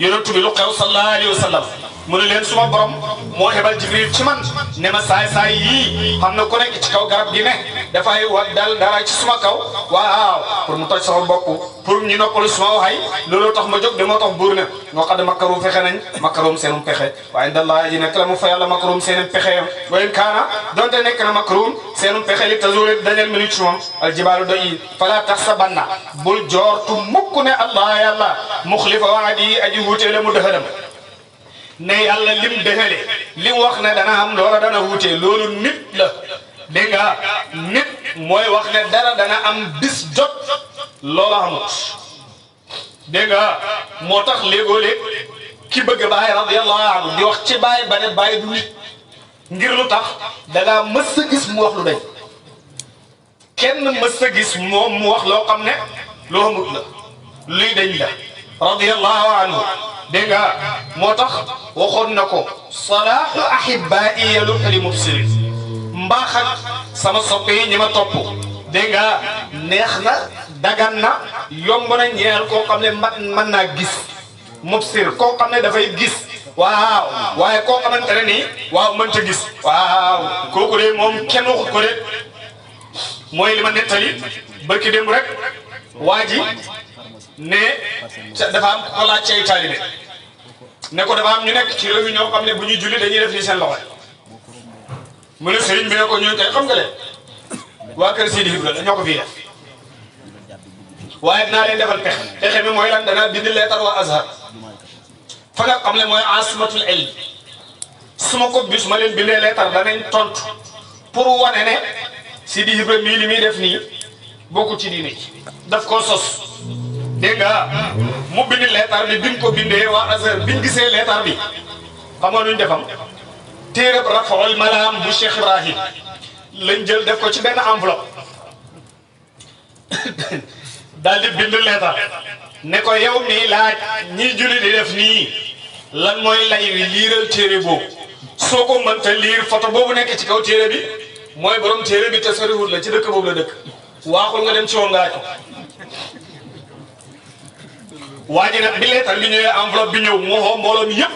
yonent bi lu xew sallallahu alayhi wa sallam mu ne leen suma borom moo hebal Jibril ci man ne ma saay yii xam na ku nekk ci kaw garab gi ne dafay wa dal dara ci suma kaw waaw pour mu toj sama bopp pour ñu noppalu suma waxay looloo tax ma jóg de moo tax buur ne ñoo xam ne makarum fexe nañ makarum seenum pexe waaye ndallaa ji nekk la mu fa yàlla makarum seenum pexe yam wayen kaana donte nekk na makarum seenum pexe li tazule dañel minute ci moom aljibaalu doy fala taxsabanna bul joortu mukk ne allah yàlla muxlifa waadi aji wuutee mu dëxëdam ne yàlla lim dëxale lim wax ne dana am loola dana wuutee loolu nit la dégg nga nit mooy wax ne dara dana am bis jot loola amut dégg nga moo tax léegoo-léeg ki bëgg Baay radiyallahu anhu di wax ci Baay ba ne Baay du nit ngir lu tax dangaa mës a gis mu wax lu dañ kenn mës a gis moom mu wax loo xam ne loo amut la luy dañ la radiyallahu anhu dégg nga moo tax waxoon na ko salaahu ahibaa'i yaluqu li mubsirin mbaax ak sama soppe yi ñi ma topp dégg nga neex na dagan na yomb na ñeel koo xam ne mën naa gis mubsir koo xam ne dafay gis waaw waaye koo xamante ne nii waaw mënta gis waaw kooku de moom kenn waxut ko de mooy li ma nettali barki démb rek waa ji ne dafa am ko laaj cay taalibe ne ko dafa am ñu nekk ci réew mi ñoo xam ne bu ñuy julli dañuy def nii seen loxo mu ne sëriñ bi ne ko ñun kay xam nga leen waa kër Sidi Ibra ñoo ko fii def waaye dinaa leen defal pexe mi mooy lan danaa bind leetar waa Azhar fa nga xam ne mooy asimatul ilm su ma ko bis ma leen bindee leetar danañ tontu pour wane ne Sidi Ibra mii li muy def nii bokku ci diine ci daf koo sos dégg nga mu bind leetar bi bi mu ko bindee waa Azhar biñ gisee leetar bi xamoon nuñ defam téereb Rafaul Malam bu Cheikh Ibrahim lañ jël def ko ci benn enveloppe daal di bind leetar ne ko yow mii laaj ñiy julli di def nii lan mooy lay wi liiral téere boobu soo ko mënta liir photo boobu nekk ci kaw téere bi mooy borom téere bi te soriwul la ci dëkk boobu la dëkk waaxul nga dem ci woon nga laaj ko waa ji nag bi leetar bi ñëwee enveloppe bi ñëw moo xoo mbooloo mi yëpp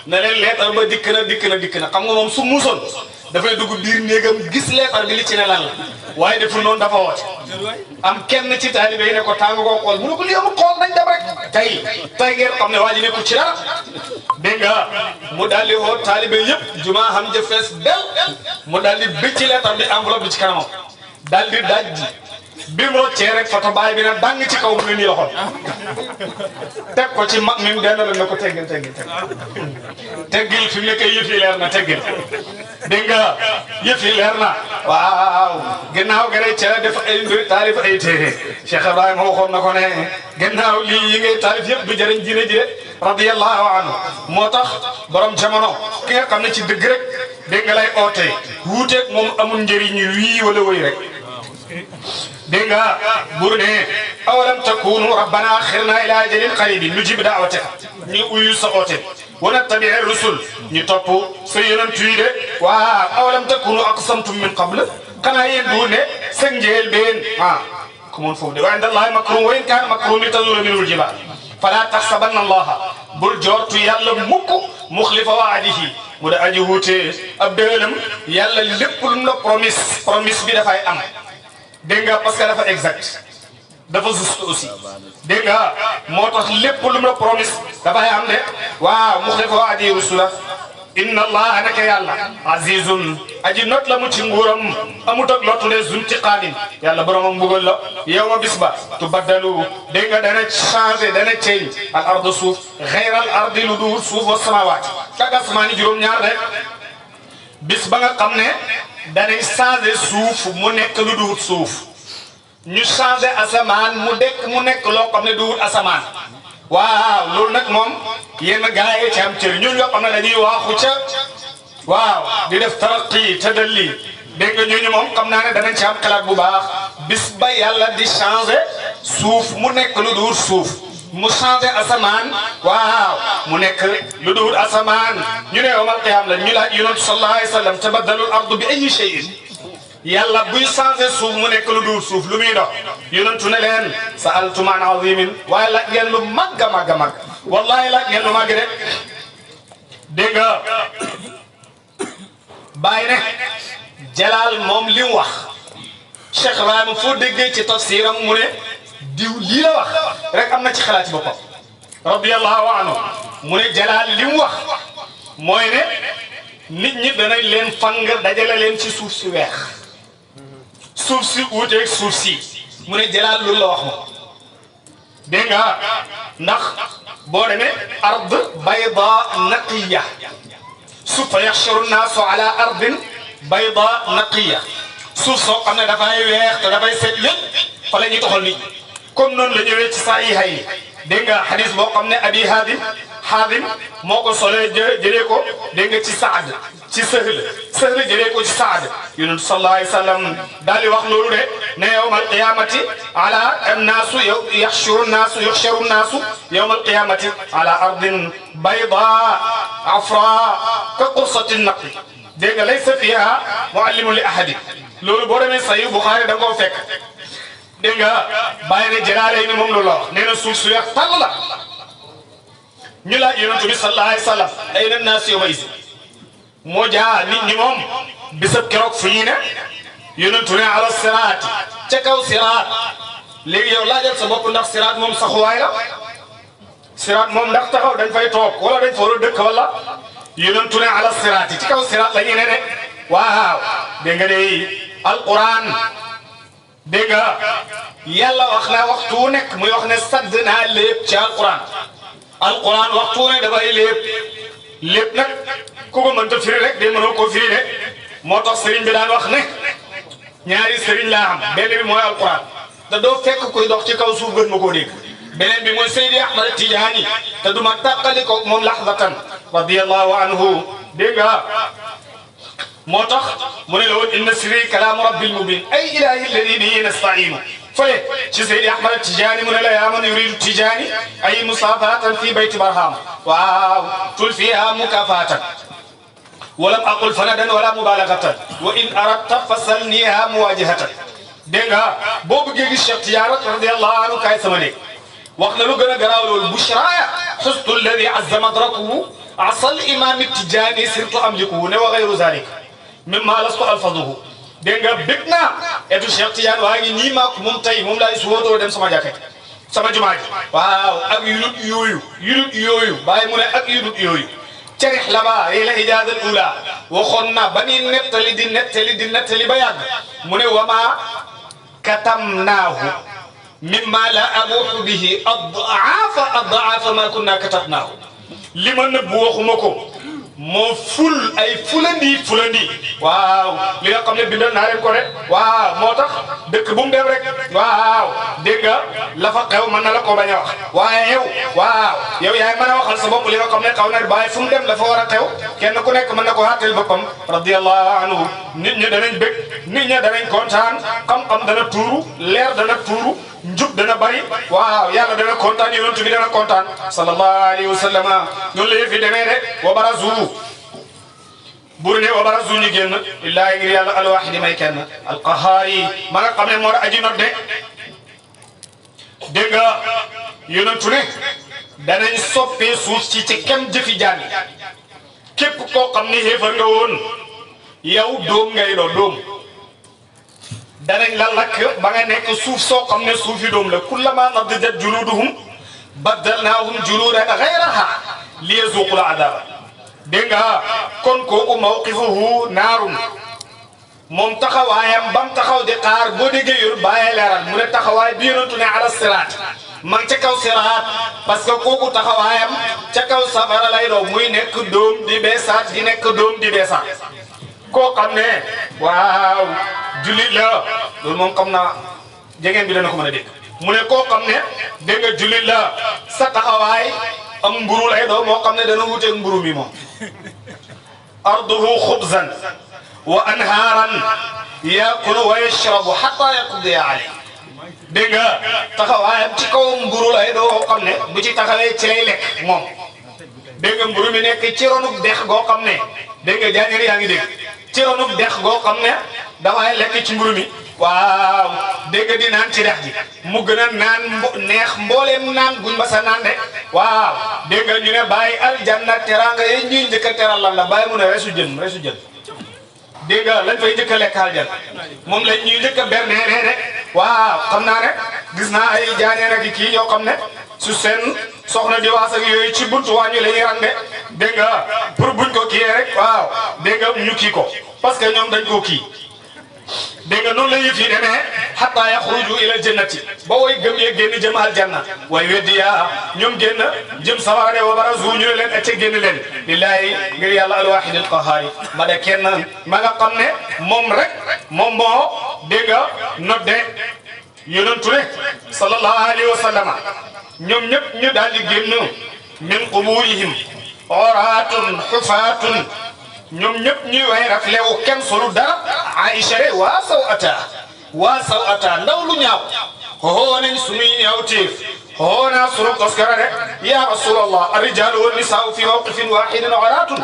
ne leen leetar ba dikk na xam nga moom su muusoon dafay dugg biir néegam gis leetar bi li ci ne lan la waaye deful noonu dafa woote am kenn ci taalibe yi ne ko tàng koo xool mu ne ko lii amul xool nañ dem rek tey ngeen xam ne waa ji nekkul ci dara dégg nga mu daal di woo taalibe yëpp jumaa xam ja fees del mu daal di bëcc leetar bi enveloppe bi ci kanamam daal di daj bi mu roccee rek photo baay bi nag dang ci kaw mu ne nii la xool teg ko ci mag mi mu dend la ne ko teggil fi mu ne kay yëf yi leer na teggil dégg nga yëf yi leer na waaw gannaaw ga day cere def ay mbir taalif ay téere Cheikh Ibrahima waxoon na ko ne gannaaw lii yi ngay taalif yëpp du jëriñ diine ji de radiyallahu anhu moo tax borom jamono ki nga xam ne ci dëgg rek dégg nga lay oote wuuteeg moom amul njëriñ wii wala wëy rek dégg nga buur ne awalam takunu rabbana axirna ila ajalin qaribin nujib da'watak ñu uyu sa oote wa nattabi'i rusul ñu topp sa yonent yi de waaw awalam takunu aqsamtum min qabl xanaa yéen buur ne sa njël been ku mun foofu de wa inda allahi makrum wa in kaana makrum li tazula minhu l-jibaal fala taxsabanna allaha bul joortu yàlla mukk muxlifa waadihi mu da aji wuute ab dëgëlam yàlla lépp lu mu la promise bi dafay am dégg nga parce que dafa exact dafa juste aussi dégg nga moo tax lépp lu mu la promise dafay am de waaw muxlifa wa adi rusula inna allaha naka yàlla azizun aji not la mu ci nguuram amut ak lottu de zuntiqaamin yàlla boromam mbugal la yow ma bis ba tubaddalu dégg nga dana changé dana change al ardu suuf xayral ardi lu duur suuf wa samawaat ak asmaani juróom-ñaar rek bis ba nga xam ne danay changé suuf mu nekk lu duur suuf ñu changé asamaan mu nekk loo xam ne duur asamaan waaw loolu nag moom yenn gars yi ci am cër ñun yoo xam ne dañuy waaxu ca waaw di def taraqi tadalli dégg nga ñooñu moom xam naa ne danañ ci am xalaat bu baax bis ba yàlla di changé suuf mu nekk lu duur suuf mu changé asamaan waaw mu nekk lu duur asamaan ñu ne yawmal qiyaama la ñu laaj yonent sallallahu alayhi wa sallam tabaddalul ardu bi ayyi shay'in yàlla buy changé suuf mu nekk lu duur suuf lu muy dox yonentu ne leen sa'altum an azimin waaye laaj ngeen lu màgg a màgg a màgg wallahi laaj ngeen lu màgg de dégg nga bàyyi ne jalaal moom li mu wax Cheikh Ibrahima foo déggee ci tafsiram mu ne diw lii la wax rek am na ci xalaat ci boppam radiyallahu anhu mu ne jalaal li mu wax mooy ne nit ñi danañ leen fang dajale leen ci suuf si weex suuf si wuuteeg suuf si mu ne jalaal loolu la wax moom dégg nga ndax boo demee ard bayda naqiya suuf fa yaxsharu naasu ala ardin bayda naqiya suuf soo xam ne dafay weex te dafay set lépp fa la ñuy toxal nit comme noonu la ñëwee ci sahiha yi dégg nga xadis boo xam ne abi Haadim moo ko solee jëlee ko dégg nga ci Saad ci Sahl jëlee ko ci Saad yonent sallallahu alayhi wa sallam daal di wax loolu de ne yawmal qiyaamati ala annaasu yaxshuru nnaasu yawmal qiyaamati ala ardin bayda afra ka qursati naqi dégg nga laysa fiha muallimun li ahadi loolu boo demee Sahih Bukhari da nga koo fekk dégg nga bàyyi ne jëlaale ni moom loolu la wax nee na suuf su weex tàll la ñu laaj yonent bi sallallahu alayhi wa sallam ayna naas yawma izin moo jaa nit ñi moom bisab keroog fu ñu ne yonentu ne ala siraati ca kaw siraat léegi yow laajal sa bopp ndax siraat moom saxuwaay la siraat moom ndax taxaw dañ fay toog wala dañ fa war a dëkk wala yonentu ne ala siraati ci kaw siraat la ñu ne de waaw dégg nga de alquran dégg nga yàlla wax na waxtu wu nekk muy wax ne sadd naa lépp ci alquran waxtu wu ne dafay lépp nag ku ko mënta firi rek de mënoo koo firi de moo tax sëriñ bi daan wax ne ñaari sëriñ laa am benn bi mooy alquran te doo fekk kuy dox ci kaw suuf gën ma koo dégg beneen bi mooy Seydi Ahmad Tijaani te du ma tàqali ko moom lahzatan radiyallahu anhu dégg nga moo tax mu ne la woon inna sirri kalaamu rabbil mubin ay ilahi alladi bihi nastainu fële ci Seydi Ahmad Tijaani mu ne la yaa man yuridu Tijaani ay musaafatan fi bayti barham waaw tul fiha mukafatan walam aqul fanadan wala mubalagatan wa in aradta fasalniha muwajahatan dégg nga boo bëggee gis Cheikh Tidiane radiyallahu anhu kaay sama néeg wax na lu gën a garaaw loolu bushraya xustu alladi azza madrakuhu asal imam Tijaani sirtu amlikuhu ne wa gayru zalik mimma lastu alfaduhu dégg nga bég naa etu Cheikh Tidiane waa ngi nii maak moom tey moom laay suwootoo dem sama jàkka sama jumaa ji waaw ak yudut yooyu bàyyi mu ne ak yudut yooyu cerix la ba yi la ijaazal ula waxoon na ba ni nettali ba yàgg mu ne wama katamnaahu mimma la abuuxu bihi adaafa ma kunna katabnaahu li ma nëbb waxuma ko moo ay fulandi waaw li nga xam ne bindal naa leen ko rek waaw moo tax dëkk bu mu dem rek waaw dégg nga la fa xew mën na la ko bañ a wax waaye yow yaay mën a waxal sa bopp li nga xam ne xaw na bàyyi fu mu dem la fa war a xew kenn ku nekk mën na ko xàttal boppam radiyallahu anhu nit ñi danañ bëgg nit ñi danañ kontaan xam-xam dana tuuru leer dana tuuru njub dana bari waaw yàlla dana kontaan yonent bi dana kontaan sallallahu alayhi wa sallam noonu la yëf yi demee de wa barazu bur ne wa barazu ñu génn illaahi ngir yàlla alwaahidi may kenn alqahaari ma nga xam ne moo aji not de dégg nga yonentu ne danañ soppee suuf ci kem jëfi jaam yi képp koo xam ne xéefar nga woon yow dóom ngay doon dóom danañ la lakk ba nga nekk suuf soo xam ne suufi doom la kullama nadijat juluduhum baddalnaahum juludan ghayraha liyazuqul adaba dégg nga kon kooku mawqifuhu naarun moom taxawaayam bam taxaw di xaar boo déggee yor bàyyi leeral mu ne taxawaay bi yonentu ne ala siraat ma ngi ca kaw siraat parce que kooku taxawaayam ca kaw safara lay doon muy nekk doom di beesaat di nekk doom di beesaat koo xam ne waaw jullit la loolu moom xam naa jegeen bi dana ko mën a dégg mu ne koo xam ne dégg nga jullit la sa taxawaay am mburu lay doon moo xam ne dana wuteeg mburu mi moom arduhu xubzan wa anhaaran yaakulu wa yashrabu hatta yaqdiya alayhi dégg nga taxawaayam ci kaw mburu lay doo xam ne bu ci taxawee ci lay lekk moom dégg nga mburu mi nekk ci ronub dex goo xam ne dégg nga jaañari yaa ngi dégg ci ronub dex goo xam ne dafay lekk ci mburu mi waaw dégg nga di naan ci dex ji mu gën a naan neex mbooleem naan guñ ba sa naan de waaw dégg nga ñu ne bàyyi aljanna teraanga yi ñuy njëkk a teral lan la bàyyi mu ne resu jën dégg nga lañ fay njëkk a lekk aljanna moom lañ ñuy njëkk a bernee de waaw xam naa ne gis naa ay jaaneen ak kii yoo xam ne su seen soxna di waas ak yooyu ci buntu waa ñu la ñuy rande dégg nga pour buñ ko kiyee rek waaw dégg nga ñu kii ko parce que ñoom dañ koo kii dégg nga noonu la yëf yi demee hatta yaxruju ila jannati ba way gëm yee génn jëm aljanna way weddi yaa ñoom génn jëm sawara de wa barazu ñu ne leen acca génn leen lillahi ngir yàlla alwahid alqahari ma de kenn ma nga xam ne moom rek moom moo dégg nga nodde yonentu ne sallallahu alayhi wa sallama ñoom ñëpp ñu daal di génn min quburihim oraatun xufaatun ñoom ñëpp ñuy way raflewu kenn solu dara Aïcha de waa saw ata ndaw lu ñaaw xoo nañ sunuy ñaaw téef xoo naa sunu toskara de ya rasulallah arrijaalu wa nisaau fi mawqifin wahidin oraatun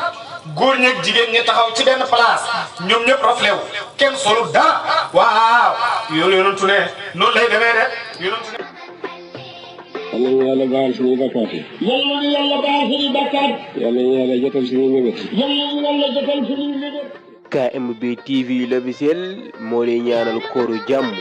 góor ñeeg jigéen ñi taxaw ci benn place ñoom ñëpp raflewu kenn solu dara waaw yonentu ne noonu lay demee de yonentu ne yal nañu yàlla baal suñuy bakkaat yi. yal nañu yàlla baal suñuy bakkaat. yal nañu yàlla jotal suñuy mébét. yal nañu yàlla jotal suñuy mébét. KMB TV l'officiel moo lay ñaanal kooru jàmm